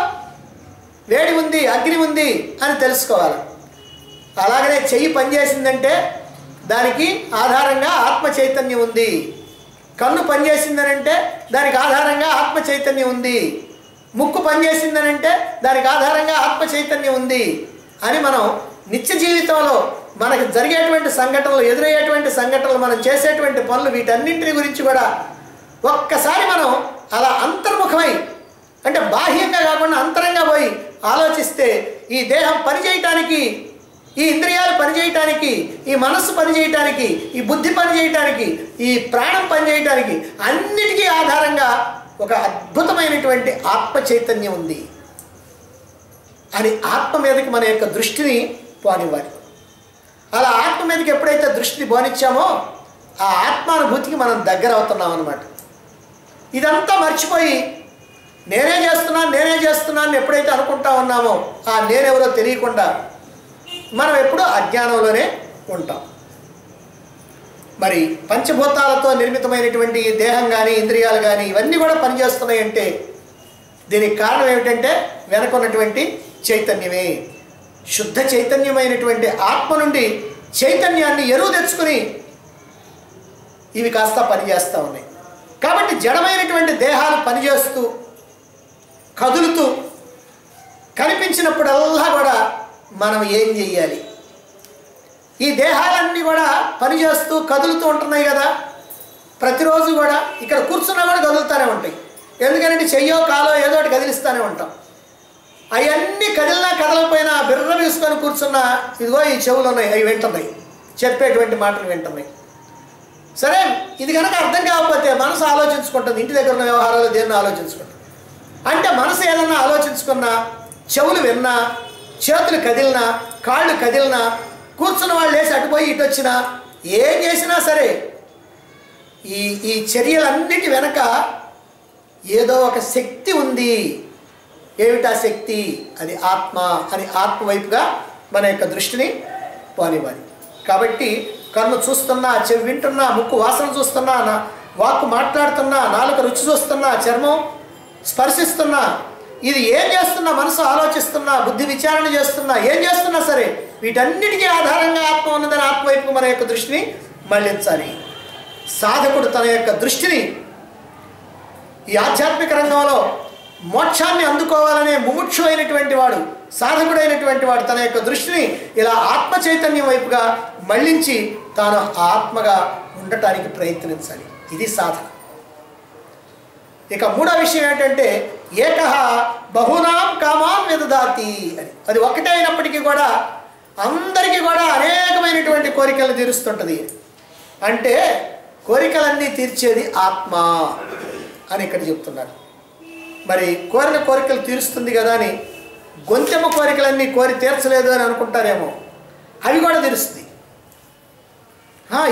వేడి ఉంది, అగ్ని ఉంది అని తెలుసుకోవాలి. అలాగనే చెయ్యి పనిచేసిందంటే దానికి ఆధారంగా ఆత్మ చైతన్యం ఉంది. కన్ను పనిచేసిందనంటే దానికి ఆధారంగా ఆత్మ చైతన్యం ఉంది. ముక్కు పనిచేసిందనంటే దానికి ఆధారంగా ఆత్మ చైతన్యం ఉంది అని మనం నిత్య జీవితంలో మనకి జరిగేటువంటి సంఘటనలు, ఎదురయ్యేటువంటి సంఘటనలు, మనం చేసేటువంటి పనులు, వీటన్నింటిని గురించి కూడా ఒక్కసారి మనం అలా అంతర్ముఖమై, అంటే బాహ్యంగా కాకుండా అంతరంగా పోయి ఆలోచిస్తే ఈ దేహం పనిచేయటానికి, ఈ ఇంద్రియాలు పనిచేయటానికి, ఈ మనస్సు పనిచేయటానికి, ఈ బుద్ధి పనిచేయటానికి, ఈ ప్రాణం పనిచేయటానికి అన్నిటికీ ఆధారంగా ఒక అద్భుతమైనటువంటి ఆత్మ చైతన్యం ఉంది అని ఆత్మ మీదకి మన యొక్క దృష్టిని పోనివ్వాలి. అలా ఆత్మ మీదకి ఎప్పుడైతే దృష్టిని పోనిచ్చామో ఆ ఆత్మానుభూతికి మనం దగ్గర అవుతున్నాం అన్నమాట. ఇదంతా మర్చిపోయి నేనే చేస్తున్నాను ఎప్పుడైతే అనుకుంటా ఉన్నామో ఆ నేనెవరో తెలియకుండా మనం ఎప్పుడూ అజ్ఞానంలోనే ఉంటాం. మరి పంచభూతాలతో నిర్మితమైనటువంటి ఈ దేహం కానీ, ఇంద్రియాలు కానీ ఇవన్నీ కూడా పనిచేస్తున్నాయంటే దీనికి కారణం ఏమిటంటే వెనకున్నటువంటి చైతన్యమే. శుద్ధ చైతన్యమైనటువంటి ఆత్మ నుండి చైతన్యాన్ని ఎరువు తెచ్చుకుని ఇవి కాస్త పనిచేస్తూ ఉన్నాయి. కాబట్టి జడమైనటువంటి దేహాలు పనిచేస్తూ కదులుతూ కనిపించినప్పుడల్లా కూడా మనం ఏం చెయ్యాలి? ఈ దేహాలన్నీ కూడా పనిచేస్తూ కదులుతూ ఉంటున్నాయి కదా, ప్రతిరోజు కూడా ఇక్కడ కూర్చున్నా కూడా కదులుతూనే ఉంటాయి. ఎందుకంటే చెయ్యో కాలో ఏదో ఒకటి కదిలిస్తూనే ఉంటాం. అవన్నీ కదిలినా కదలకపోయినా బిర్ర తీసుకొని కూర్చున్నా ఇదిగో ఈ చెవులు ఉన్నాయి, అవి వింటున్నాయి, చెప్పేటువంటి మాటలు వింటున్నాయి. సరే, ఇది కనుక అర్థం కాకపోతే మనసు ఆలోచించుకుంటుంది, ఇంటి దగ్గర ఉన్న వ్యవహారాలు దేన్ని ఆలోచించుకుంటుంది. అంటే మనసు ఏదన్నా ఆలోచించుకున్నా, చెవులు విన్నా, చేతులు కదిలినా, కాళ్ళు కదిలినా, కూర్చున్న వాళ్ళు లేచి అటుపోయి ఇటు వచ్చినా, ఏం చేసినా సరే ఈ చర్యలన్నిటి వెనక ఏదో ఒక శక్తి ఉంది. ఏమిటా శక్తి? అది ఆత్మ అని ఆత్మ వైపుగా మన యొక్క దృష్టిని పోనివ్వాలి. కాబట్టి కన్ను చూస్తున్నా, చెవి వింటున్నా, ముక్కు వాసన చూస్తున్నా, వాక్కు మాట్లాడుతున్నా, నాలుక రుచి చూస్తున్నా, చర్మం స్పర్శిస్తున్నా, ఇది ఏం చేస్తున్నా, మనసు ఆలోచిస్తున్నా, బుద్ధి విచారణ చేస్తున్నా, ఏం చేస్తున్నా సరే వీటన్నిటికీ ఆధారంగా ఆత్మ ఉన్నదని ఆత్మ వైపుకు మన యొక్క దృష్టిని మళ్లించాలి. సాధకుడు తన యొక్క దృష్టిని ఈ ఆధ్యాత్మిక రంగంలో మోక్షాన్ని అందుకోవాలనే ముముక్షు అయినటువంటి వాడు, సాధకుడైనటువంటి వాడు తన యొక్క దృష్టిని ఇలా ఆత్మ చైతన్యం వైపుగా మళ్లించి తాను ఆత్మగా ఉండటానికి ప్రయత్నించాలి. ఇది సాధన. ఇక మూడో విషయం ఏంటంటే ఏకః బహూనాం కామాన్ విదదాతి అని. అది ఒకటే అయినప్పటికీ కూడా అందరికీ కూడా అనేకమైనటువంటి కోరికలు తీరుస్తుంటుంది. అంటే కోరికలన్నీ తీర్చేది ఆత్మ అని ఇక్కడ చెప్తున్నారు. మరి కోరిన కోరికలు తీరుస్తుంది కదా అని గొంతెమ్మ కోరికలన్నీ కోరి తీర్చలేదు అని అనుకుంటారేమో, అవి కూడా తీరుస్తుంది.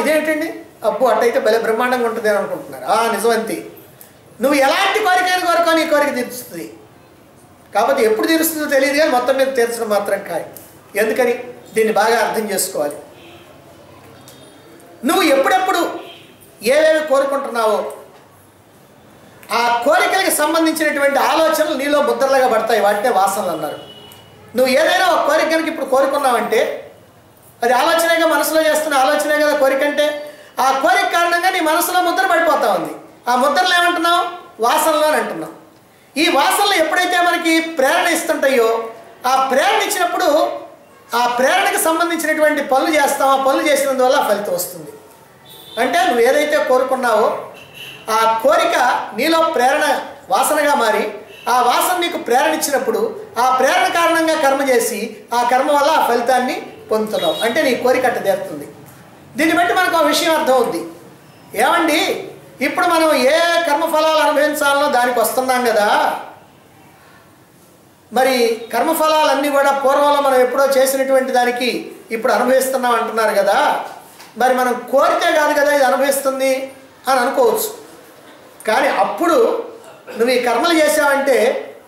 ఇదేంటండి, అబ్బో అట్టయితే భలే బ్రహ్మాండంగా ఉంటుంది అని అనుకుంటున్నారు. నిజమంతి, నువ్వు ఎలాంటి కోరికైనా కోరుకో నీ కోరిక తీరుస్తుంది. కాబట్టి ఎప్పుడు తీరుస్తుందో తెలియదు కానీ మొత్తం మీద తీర్చడం మాత్రం ఖాయం. ఎందుకని? దీన్ని బాగా అర్థం చేసుకోవాలి. నువ్వు ఎప్పుడెప్పుడు ఏవేవి కోరుకుంటున్నావో ఆ కోరికలకు సంబంధించినటువంటి ఆలోచనలు నీలో ముద్రలుగా పడతాయి. వాటినే వాసనలు అన్నారు. నువ్వు ఏదైనా ఒక కోరిక కనుక ఇప్పుడు కోరుకున్నావంటే అది ఆలోచనగా, మనసులో చేస్తున్న ఆలోచనే కదా కోరిక అంటే. ఆ కోరిక కారణంగా నీ మనసులో ముద్ర పడిపోతా ఉంది. ఆ ముద్రలు ఏమంటున్నావు? వాసనలు అని అంటున్నావు. ఈ వాసనలు ఎప్పుడైతే మనకి ప్రేరణ ఇస్తుంటాయో ఆ ప్రేరణ ఇచ్చినప్పుడు ఆ ప్రేరణకు సంబంధించినటువంటి పనులు చేస్తావు. ఆ పనులు చేసినందువల్ల ఫలితం వస్తుంది. అంటే నువ్వు ఏదైతే కోరుకున్నావో ఆ కోరిక నీలో ప్రేరణ వాసనగా మారి ఆ వాసన నీకు ప్రేరణ ఇచ్చినప్పుడు ఆ ప్రేరణ కారణంగా కర్మ చేసి ఆ కర్మ వల్ల ఆ ఫలితాన్ని పొందుతున్నావు. అంటే నీ కోరిక అట్ట తీరుతుంది. దీన్ని బట్టి మనకు ఆ విషయం అర్థమవుద్ది. ఏమండి, ఇప్పుడు మనం ఏ కర్మఫలాలు అనుభవించాలనో దానికి వస్తున్నాం కదా. మరి కర్మఫలాలన్నీ కూడా పూర్వంలో మనం ఎప్పుడో చేసినటువంటి దానికి ఇప్పుడు అనుభవిస్తున్నాం అంటున్నారు కదా. మరి మనం కోరితే కాదు కదా ఇది అనుభవిస్తుంది అని అనుకోవచ్చు. కానీ అప్పుడు నువ్వు ఈ కర్మలు చేసావంటే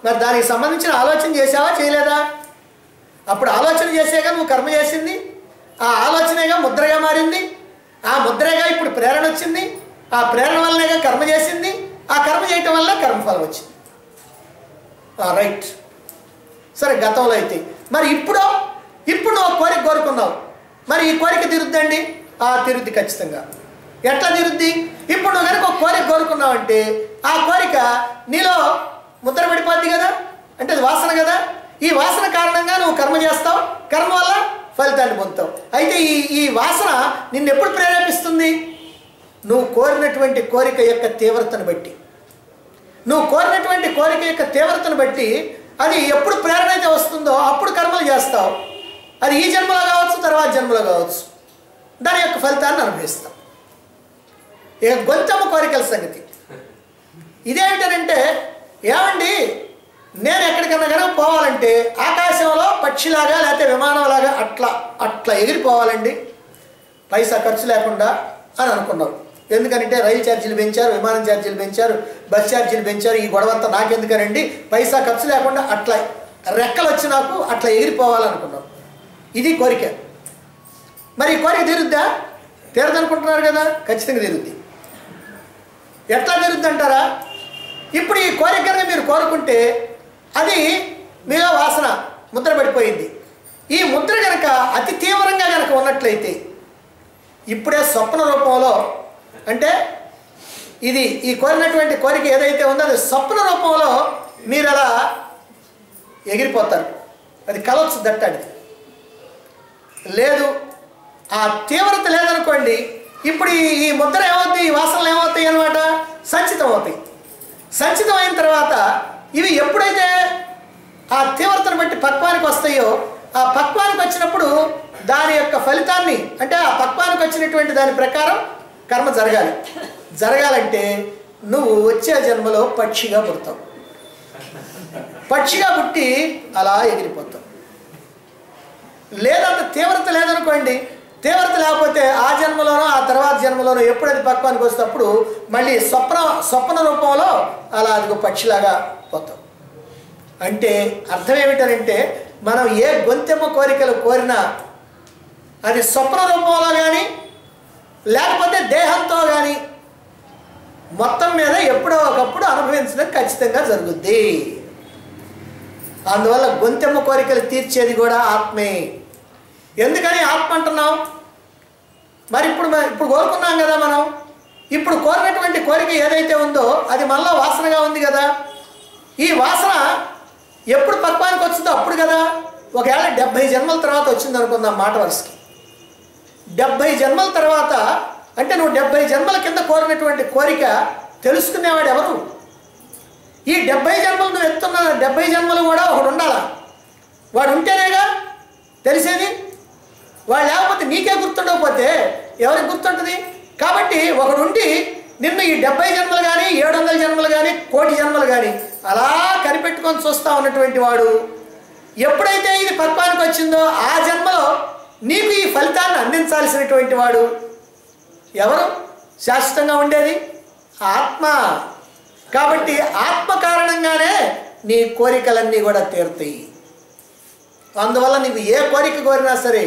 మరి దానికి సంబంధించిన ఆలోచన చేసావా, చేయలేదా? అప్పుడు ఆలోచన చేసేగా నువ్వు కర్మ చేసింది. ఆ ఆలోచనేగా ముద్రగా మారింది. ఆ ముద్రగా ఇప్పుడు ప్రేరణ వచ్చింది. ఆ ప్రేరణ వల్లనేగా కర్మ చేసింది. ఆ కర్మ చేయటం వల్ల కర్మఫలం వచ్చింది. రైట్. సరే, గతంలో అయితే మరి ఇప్పుడు నువ్వు కోరిక కోరుకున్నావు. మరి ఈ కోరిక తీరుద్దండి? తీరుద్ది ఖచ్చితంగా. ఎట్లా తీరుద్ది? ఇప్పుడు నువ్వు కనుక ఒక కోరిక కోరుకున్నావంటే ఆ కోరిక నీలో ముద్ర పడిపోద్ది కదా. అంటే అది వాసన కదా. ఈ వాసన కారణంగా నువ్వు కర్మ చేస్తావు. కర్మ వల్ల ఫలితాన్ని పొందుతావు. అయితే ఈ వాసన నిన్ను ఎప్పుడు ప్రేరేపిస్తుంది? నువ్వు కోరినటువంటి కోరిక యొక్క తీవ్రతను బట్టి. నువ్వు కోరినటువంటి కోరిక యొక్క తీవ్రతను బట్టి అది ఎప్పుడు ప్రేరణ అయితే వస్తుందో అప్పుడు కర్మలు చేస్తావు. అది ఈ జన్మలో కావచ్చు, తర్వాత జన్మలో కావచ్చు, దాని యొక్క ఫలితాన్ని అనుభవిస్తాం. ఇక గొంతమ్మ కోరికల సంగతి ఇదేంటంటే, ఏమండి నేను ఎక్కడికన్నా కనుక పోవాలంటే ఆకాశంలో పక్షిలాగా లేకపోతే విమానంలాగా అట్లా ఎగిరిపోవాలండి, పైసా ఖర్చు లేకుండా అని అనుకున్నావు. ఎందుకంటే రైలు ఛార్జీలు పెంచారు, విమానం ఛార్జీలు పెంచారు, బస్ ఛార్జీలు పెంచారు, ఈ గొడవంతా నాకెందుకనండి, పైసా ఖర్చు లేకుండా అట్లా రెక్కలు వచ్చి నాకు అట్లా ఎగిరిపోవాలనుకున్నావు. ఇది కోరిక. మరి ఈ కోరిక తీరుద్దా? తీరదనుకుంటున్నారు కదా, ఖచ్చితంగా తీరుద్ది. ఎట్లా తీరుద్ది అంటారా? ఇప్పుడు ఈ కోరిక కనుక మీరు కోరుకుంటే అది మీలో వాసన ముద్ర పడిపోయింది. ఈ ముద్ర కనుక అతి తీవ్రంగా కనుక ఉన్నట్లయితే ఇప్పుడే స్వప్న రూపంలో, అంటే ఇది ఈ కోరినటువంటి కోరిక ఏదైతే ఉందో అది స్వప్న రూపంలో మీరు అలా ఎగిరిపోతారు. అది కలవచ్చు దట్టాడి. లేదు, ఆ తీవ్రత లేదనుకోండి, ఇప్పుడు ఈ ముద్ర ఏమవుతాయి, ఈ వాసనలు ఏమవుతాయి అన్నమాట, సంచితం అవుతాయి. సంచితం అయిన తర్వాత ఇవి ఎప్పుడైతే ఆ తీవ్రతను బట్టి పక్వానికి వస్తాయో, ఆ పక్వానికి వచ్చినప్పుడు దాని యొక్క ఫలితాన్ని, అంటే ఆ పక్వానికి వచ్చినటువంటి దాని ప్రకారం కర్మ జరగాలి. జరగాలంటే నువ్వు వచ్చే జన్మలో పక్షిగా పుడతావు. పక్షిగా పుట్టి అలా ఎగిరిపోతావు. లేదంత తీవ్రత లేదనుకోండి, తీవ్రత లేకపోతే ఆ జన్మలోనో ఆ తర్వాత జన్మలోనో ఎప్పుడైతే పక్వానికి వస్తేప్పుడు మళ్ళీ స్వప్న రూపంలో అలా అదిగో పక్షిలాగా పోతాం. అంటే అర్థం ఏమిటంటే, మనం ఏ గొంతెమ్మ కోరికలు కోరినా అది స్వప్న రూపంలో కానీ లేకపోతే దేహంతో కానీ మొత్తం మీద ఎప్పుడో ఒకప్పుడు అనుభవించడం ఖచ్చితంగా జరుగుద్ది. అందువల్ల గొంతెమ్మ కోరికలు తీర్చేది కూడా ఆత్మే. ఎందుకని ఆత్మ అంటున్నాం? మరి ఇప్పుడు కోరుకున్నాం కదా మనం. ఇప్పుడు కోరినటువంటి కోరిక ఏదైతే ఉందో అది మనలో వాసనగా ఉంది కదా. ఈ వాసన ఎప్పుడు పక్వానికి వచ్చిందో అప్పుడు కదా. ఒకవేళ 70 జన్మల తర్వాత వచ్చింది అనుకుందాం మాట వరుసకి. 70 జన్మల తర్వాత అంటే నువ్వు 70 జన్మల కింద కోరినటువంటి కోరిక తెలుసుకునేవాడు ఎవరు? ఈ 70 జన్మలు నువ్వు ఎత్తున్న 70 జన్మలు కూడా ఒకడు ఉండాలా. వాడు ఉంటేనేగా తెలిసేది. వాడు లేకపోతే నీకే గుర్తుండకపోతే ఎవరికి గుర్తుంటుంది? కాబట్టి ఒకడుండి నిన్ను ఈ 70 జన్మలు కానీ 700 జన్మలు కానీ 1,00,00,000 జన్మలు కానీ అలా కనిపెట్టుకొని చూస్తూ ఉన్నటువంటి వాడు ఎప్పుడైతే ఇది పక్వానికి వచ్చిందో ఆ జన్మలో నీకు ఈ ఫలితాన్ని అందించాల్సినటువంటి వాడు ఎవరు? శాశ్వతంగా ఉండేది ఆత్మ. కాబట్టి ఆత్మ కారణంగానే నీ కోరికలన్నీ కూడా తీరుతాయి. అందువల్ల నీవు ఏ కోరిక కోరినా సరే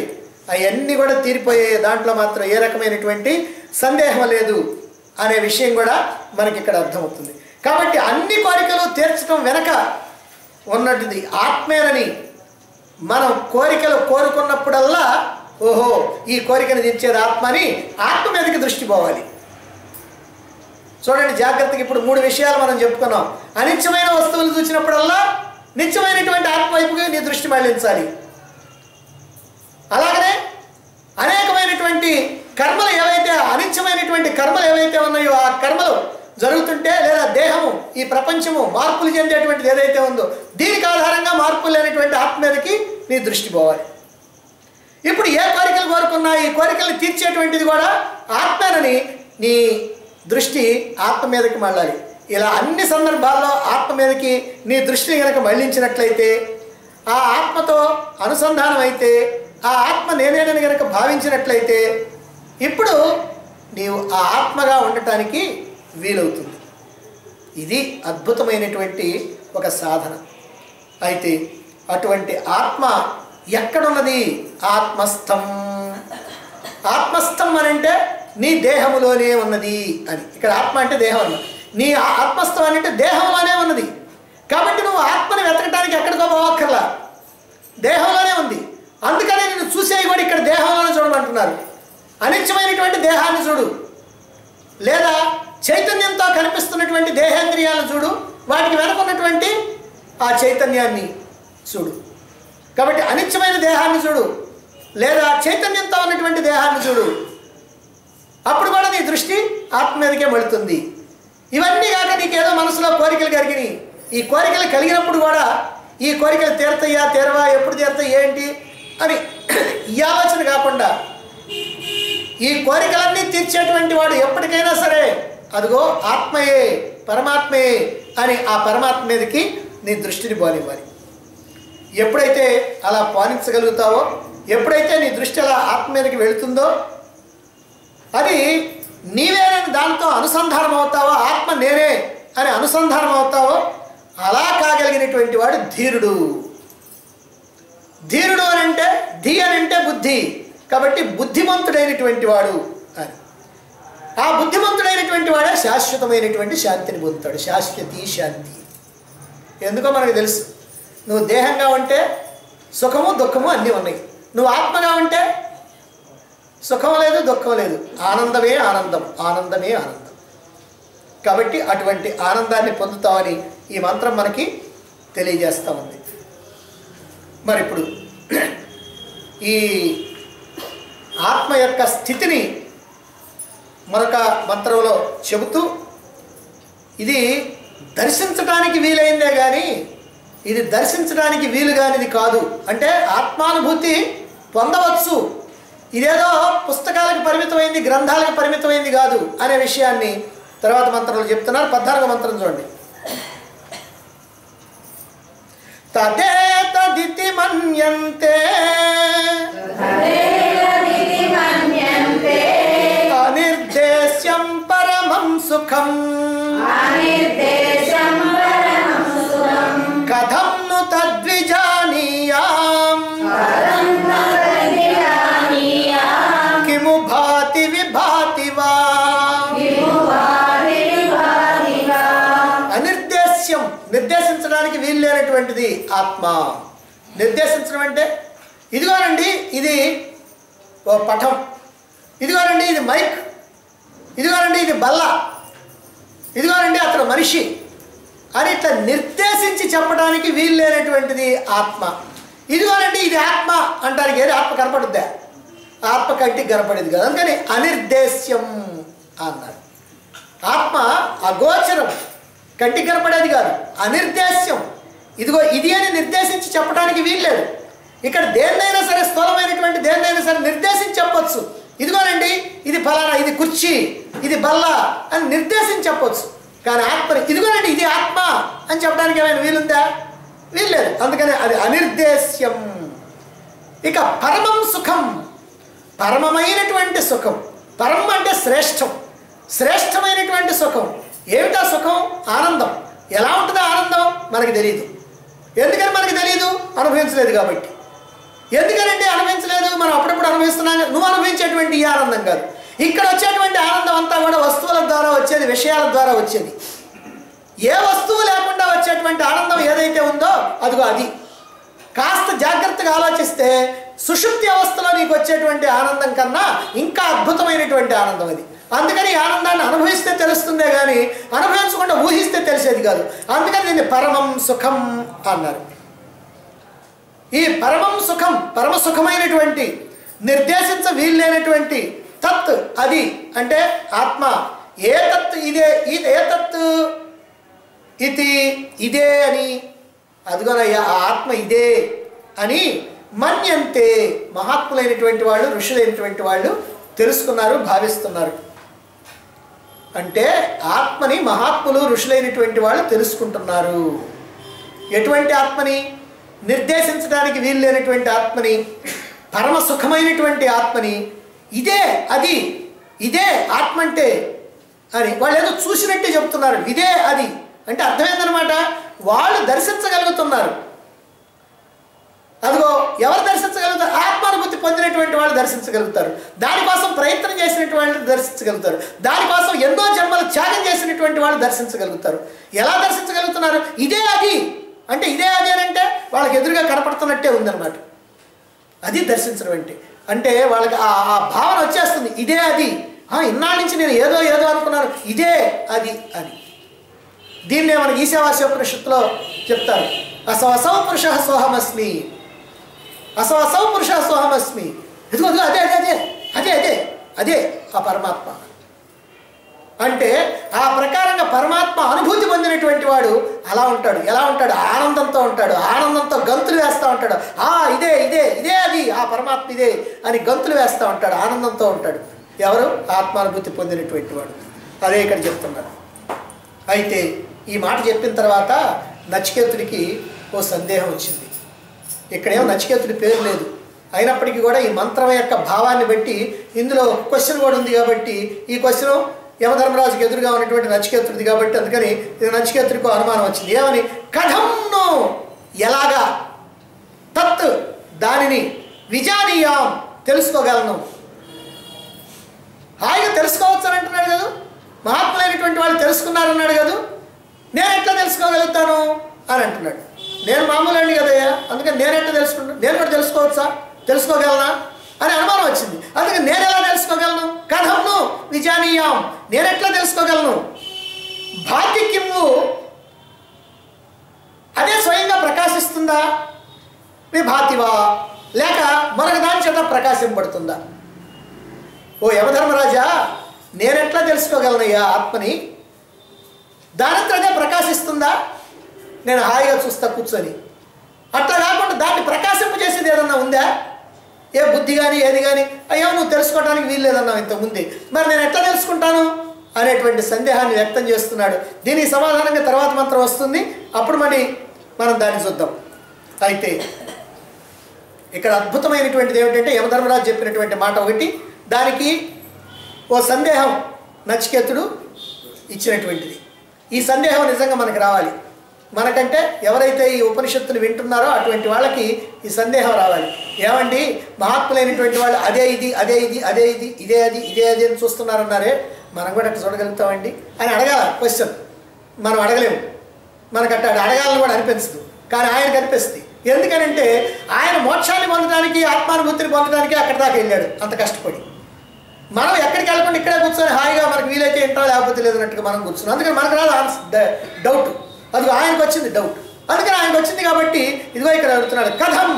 అవన్నీ కూడా తీరిపోయే దాంట్లో మాత్రం ఏ రకమైనటువంటి సందేహం లేదు అనే విషయం కూడా మనకి ఇక్కడ అర్థమవుతుంది. కాబట్టి అన్ని కోరికలు తీర్చడం వెనక ఉన్నట్టుది ఆత్మేనని మనం కోరికలు కోరుకున్నప్పుడల్లా ఓహో ఈ కోరికను తీర్చేది ఆత్మ అని ఆత్మ మీదకి దృష్టి పోవాలి. చూడండి జాగ్రత్తగా, ఇప్పుడు 3 విషయాలు మనం చెప్పుకున్నాం. అనిత్యమైన వస్తువులు చూసినప్పుడల్లా నిత్యమైనటువంటి ఆత్మ వైపుగా నీ దృష్టి మళ్లించాలి. అలాగనే అనేకమైనటువంటి కర్మలు ఏవైతే అనిత్యమైనటువంటి కర్మలు ఏవైతే ఉన్నాయో ఆ కర్మలు జరుగుతుంటే లేదా దేహము ఈ ప్రపంచము మార్పులు చెందేటువంటిది ఏదైతే ఉందో దీనికి ఆధారంగా మార్పులు లేనటువంటి ఆత్మ మీదకి నీ దృష్టి పోవాలి. ఇప్పుడు ఏ కోరికలు కోరుకున్నా ఈ కోరికల్ని తీర్చేటువంటిది కూడా ఆత్మేనని నీ దృష్టి ఆత్మ మీదకి మళ్ళాలి. ఇలా అన్ని సందర్భాల్లో ఆత్మ మీదకి నీ దృష్టిని కనుక మళ్లించినట్లయితే, ఆ ఆత్మతో అనుసంధానం అయితే, ఆ ఆత్మ నేనేనని కనుక భావించినట్లయితే ఇప్పుడు నీవు ఆ ఆత్మగా ఉండటానికి వీలవుతుంది. ఇది అద్భుతమైనటువంటి ఒక సాధన. అయితే అటువంటి ఆత్మ ఎక్కడున్నది? ఆత్మస్థం. ఆత్మస్థం అని అంటే నీ దేహములోనే ఉన్నది అని. ఇక్కడ ఆత్మ అంటే దేహం అన్నమాట. నీ ఆత్మస్థం అని అంటే దేహంలోనే ఉన్నది. కాబట్టి నువ్వు ఆత్మని వెతకడానికి ఎక్కడికో పోవక్కర్లా, దేహంలోనే ఉంది. అందుకనే నేను చూసేవి కూడా ఇక్కడ దేహంలోనే చూడమంటున్నారు. అనిత్యమైనటువంటి దేహాన్ని చూడు, లేదా చైతన్యంతో కనిపిస్తున్నటువంటి దేహేంద్రియాలను చూడు, వాటికి వెనుకున్నటువంటి ఆ చైతన్యాన్ని చూడు. కాబట్టి అనిత్యమైన దేహాన్ని చూడు, లేదా చైతన్యంతో ఉన్నటువంటి దేహాన్ని చూడు, అప్పుడు కూడా నీ దృష్టి ఆత్మ మీదకే మడుతుంది. ఇవన్నీ కాక నీకేదో మనసులో కోరికలు కలిగినాయి. ఈ కోరికలు కలిగినప్పుడు కూడా ఈ కోరికలు తీరతాయా తీరవా, ఎప్పుడు తీరతాయి ఏంటి అని ఈ ఆలోచన కాకుండా ఈ కోరికలన్నీ తీర్చేటువంటి వాడు ఎప్పటికైనా సరే అదిగో ఆత్మయే పరమాత్మయే అని ఆ పరమాత్మ మీదకి నీ దృష్టిని పోనివ్వాలి. ఎప్పుడైతే అలా పాలించగలుగుతావో, ఎప్పుడైతే నీ దృష్టి అలా ఆత్మ మీదకి వెళుతుందో, అది నీవేనని దాంతో అనుసంధానం అవుతావో, ఆత్మ నేనే అని అనుసంధానం అవుతావో, అలా కాగలిగినటువంటి వాడు ధీరుడు. ధీరుడు అని అంటే ధీ అని అంటే బుద్ధి, కాబట్టి బుద్ధిమంతుడైనటువంటి వాడు అని. ఆ బుద్ధిమంతుడైనటువంటి వాడే శాశ్వతమైనటువంటి శాంతిని పొందుతాడు. శాశ్వతి శాంతి. ఎందుకో మనకు తెలుసు, నువ్వు దేహంగా ఉంటే సుఖము దుఃఖము అన్నీ ఉన్నాయి. నువ్వు ఆత్మగా ఉంటే సుఖం లేదు దుఃఖం లేదు, ఆనందమే ఆనందం, ఆనందమే ఆనందం. కాబట్టి అటువంటి ఆనందాన్ని పొందుతామని ఈ మంత్రం మనకి తెలియజేస్తూ ఉంది. మరి ఇప్పుడు ఈ ఆత్మ యొక్క స్థితిని మరొక మంత్రంలో చెబుతూ, ఇది దర్శించడానికి వీలైందే కానీ ఇది దర్శించడానికి వీలు కానిది కాదు. అంటే ఆత్మానుభూతి పొందవచ్చు, ఇదేదో పుస్తకాలకు పరిమితమైంది, గ్రంథాలకు పరిమితమైంది కాదు అనే విషయాన్ని తర్వాత మంత్రంలో చెప్తున్నారు. 14వ మంత్రం చూడండి. తదేతదితి మన్యంతే అనిర్దేశ్యం పరమం సుఖం కథం ను తద్విజానీయాం కిము భాతి విభాతి వా. అనిర్దేశ్యం, నిర్దేశించడానికి వీల్లేనటువంటిది ఆత్మ. నిర్దేశించడం అంటే ఇదిగోనండి ఇది ఓ పటం, ఇదిగోనండి ఇది మైక్, ఇదిగోనండి ఇది బల్ల, ఇదిగోనండి అతను మనిషి అని ఇట్లా నిర్దేశించి చెప్పడానికి వీల్లేనటువంటిది ఆత్మ. ఇదిగోనండి ఇది ఆత్మ అంటానికి ఏది ఆత్మ కనపడుద్దా? ఆత్మ కంటికి కనపడేది కదా, అందుకని అనిర్దేశ్యం అన్నారు. ఆత్మ అగోచరం, కంటికి కనపడేది కాదు, అనిర్దేశ్యం. ఇదిగో ఇది అని నిర్దేశించి చెప్పడానికి వీల్లేదు. ఇక్కడ దేన్నైనా సరే, స్థూలమైనటువంటి దేన్నైనా సరే నిర్దేశించి చెప్పొచ్చు. ఇదిగోనండి ఇది ఫలానా, ఇది కుర్చీ, ఇది బల్ల అని నిర్దేశించి చెప్పొచ్చు. కానీ ఆత్మని ఇదిగోనండి ఇది ఆత్మ అని చెప్పడానికి ఏమైనా వీలుందా? వీల్లేదు. అందుకని అది అనిర్దేశ్యం. ఇక పరమం సుఖం, పరమమైనటువంటి సుఖం. పరమం అంటే శ్రేష్టం, శ్రేష్టమైనటువంటి సుఖం. ఏమిటా సుఖం? ఆనందం. ఎలా ఉంటుందో ఆనందం మనకి తెలియదు. ఎందుకని మనకి తెలియదు? అనుభవించలేదు కాబట్టి. ఎందుకనంటే అనుభవించలేదు, మనం అప్పుడప్పుడు అనుభవిస్తున్నాం. నువ్వు అనుభవించేటువంటి ఈ ఆనందం కాదు. ఇక్కడ వచ్చేటువంటి ఆనందం అంతా కూడా వస్తువుల ద్వారా వచ్చేది, విషయాల ద్వారా వచ్చేది. ఏ వస్తువు లేకుండా వచ్చేటువంటి ఆనందం ఏదైతే ఉందో అదిగో అది. కాస్త జాగ్రత్తగా ఆలోచిస్తే సుషుప్తి అవస్థలో నీకు వచ్చేటువంటి ఆనందం కన్నా ఇంకా అద్భుతమైనటువంటి ఆనందం అది. అందుకని ఈ ఆనందాన్ని అనుభవిస్తే తెలుస్తుందే కానీ అనుభవించకుండా ఊహిస్తే తెలిసేది కాదు. అందుకని దీన్ని పరమం సుఖం అన్నారు. ఈ పరమం సుఖం, పరమ సుఖమైనటువంటి, నిర్దేశించ వీల్లేనటువంటి తత్ అది అంటే ఆత్మ. ఏ తత్ ఇదే, ఏ తత్ ఇది ఇదే అని, అదిగోనయ్యా ఆ ఆత్మ ఇదే అని మన్యంతే మహాత్ములైనటువంటి వాళ్ళు, ఋషులైనటువంటి వాళ్ళు తెలుసుకున్నారు, భావిస్తున్నారు. అంటే ఆత్మని మహాత్ములు, ఋషులైనటువంటి వాళ్ళు తెలుసుకుంటున్నారు. ఎటువంటి ఆత్మని? నిర్దేశించడానికి వీల్లేనటువంటి ఆత్మని, పరమ సుఖమైనటువంటి ఆత్మని. ఇదే అది, ఇదే ఆత్మ అంటే అని వాళ్ళు ఏదో చూసినట్టే చెప్తున్నారు. ఇదే అది అంటే అర్థమైందనమాట. వాళ్ళు దర్శించగలుగుతున్నారు. అదిగో ఎవరు దర్శించగలుగుతారు? ఆత్మానుభూతి పొందినటువంటి వాళ్ళు దర్శించగలుగుతారు. దానికోసం ప్రయత్నం చేసినటువంటి వాళ్ళు దర్శించగలుగుతారు. దానికోసం ఎన్నో జన్మలు త్యాగం చేసినటువంటి వాళ్ళు దర్శించగలుగుతారు. ఎలా దర్శించగలుగుతున్నారు? ఇదే అది అంటే ఇదే అది అని అంటే వాళ్ళకి ఎదురుగా కనపడుతున్నట్టే ఉందన్నమాట. అది దర్శించడం అంటే. అంటే వాళ్ళకి ఆ భావన వచ్చేస్తుంది, ఇదే అది. ఇన్నాళ్ళ నుంచి నేను ఏదో ఏదో అనుకున్నాను, ఇదే అది అని. దీన్నే మనకి ఈశావాస్యోపనిషత్తులో చెప్తారు. అసౌ పురుష సోహమస్మి, అసౌ పురుష సోహమస్మి. ఇదిగో అదే అదే అదే అదే అదే అదే ఆ పరమాత్మ అంటే. ఆ ప్రకారంగా పరమాత్మ అనుభూతి పొందినటువంటి వాడు అలా ఉంటాడు. ఎలా ఉంటాడు? ఆనందంతో ఉంటాడు. ఆనందంతో గంతులు వేస్తూ ఉంటాడు. ఇదే ఇదే ఇదే అది ఆ పరమాత్మ ఇదే అని గంతులు వేస్తూ ఉంటాడు. ఆనందంతో ఉంటాడు. ఎవరు? ఆత్మానుభూతి పొందినటువంటి వాడు. అదే ఇక్కడ చెప్తున్నారు. అయితే ఈ మాట చెప్పిన తర్వాత నచికేతుడికి ఓ సందేహం వచ్చింది. ఇక్కడేమో నచికేతుడి పేరు లేదు, అయినప్పటికీ కూడా ఈ మంత్రం యొక్క భావాన్ని బట్టి ఇందులో క్వశ్చన్ కూడా ఉంది కాబట్టి ఈ క్వశ్చన్ యమధర్మరాజుకి ఎదురుగా ఉన్నటువంటి నచికేతుడిది కాబట్టి అందుకని ఇది నచికేతుడికి అనుమానం వచ్చింది. ఏమని? కథంను ఎలాగా, తత్ దానిని, విజానీయాం తెలుసుకోగలను. హాయిగా తెలుసుకోవచ్చు అని అంటున్నాడు కదా, మహాత్ములైనటువంటి వాళ్ళు తెలుసుకున్నారన్నాడు కదా, నేను ఎట్లా తెలుసుకోగలుగుతాను అని అంటున్నాడు. నేను మామూలు అండి కదయ్యా, అందుకని నేను ఎట్లా తెలుసుకుంటాను, నేను కూడా తెలుసుకోవచ్చా, తెలుసుకోగలనా అని అనుమానం వచ్చింది. అందుకని నేను ఎలా తెలుసుకోగలను? కథంను విజానీయాం, నేను ఎట్లా తెలుసుకోగలను? భాతి కిమ్ము, అదే స్వయంగా ప్రకాశిస్తుందా? విభాతివా, లేక మరొక దాని చేత ప్రకాశింపబడుతుందా? ఓ యమధర్మరాజా, నేనెట్లా తెలుసుకోగలనయ్యా ఆత్మని? దానంతా అదే ప్రకాశిస్తుందా? నేను హాయిగా చూస్తా కూర్చొని. అట్లా కాకుండా దాన్ని ప్రకాశింపజేసేది ఏదన్నా ఉందా? ఏ బుద్ధి కానీ ఏది కానీ, అయ్యో నువ్వు తెలుసుకోవడానికి వీలు లేదన్నావు ఇంతకుముందే, మరి నేను ఎట్లా తెలుసుకుంటాను అనేటువంటి సందేహాన్ని వ్యక్తం చేస్తున్నాడు. దీనికి సమాధానంగా తర్వాత మంత్రం వస్తుంది, అప్పుడు మనం దాన్ని చూద్దాం. అయితే ఇక్కడ అద్భుతమైనటువంటిది ఏమిటంటే యమధర్మరాజు చెప్పినటువంటి మాట ఒకటి, దానికి ఓ సందేహం నచికేతుడు ఇచ్చినటువంటిది. ఈ సందేహం నిజంగా మనకు రావాలి. మనకంటే ఎవరైతే ఈ ఉపనిషత్తులు వింటున్నారో అటువంటి వాళ్ళకి ఈ సందేహం రావాలి. ఏమండి, మహాత్ములైనటువంటి వాళ్ళు అదే ఇది అదే ఇది అదే ఇది ఇదే అది ఇదే అది అని చూస్తున్నారన్నారే, మనం కూడా అట్లా చూడగలుగుతామండి అని అడగాల క్వశ్చన్. మనం అడగలేము, మనకు అట్లా అడగాలని కూడా అనిపించదు, కానీ ఆయనకు అనిపిస్తుంది. ఎందుకనంటే ఆయన మోక్షాన్ని పొందడానికి, ఆత్మానుభూతిని పొందడానికి అక్కడి దాకా వెళ్ళాడు అంత కష్టపడి. మనం ఎక్కడికి వెళ్ళకుండా ఇక్కడే కూర్చొని హాయిగా మనకు వీలైతే ఇంటో లేకపోతే లేదన్నట్టుగా మనం కూర్చున్నాం. అందుకని మనకు రాదు డౌట్, అది ఆయనకు వచ్చింది డౌట్. అందుకని ఆయనకు వచ్చింది కాబట్టి ఇదిగో ఇక్కడ అడుగుతున్నాడు, కథం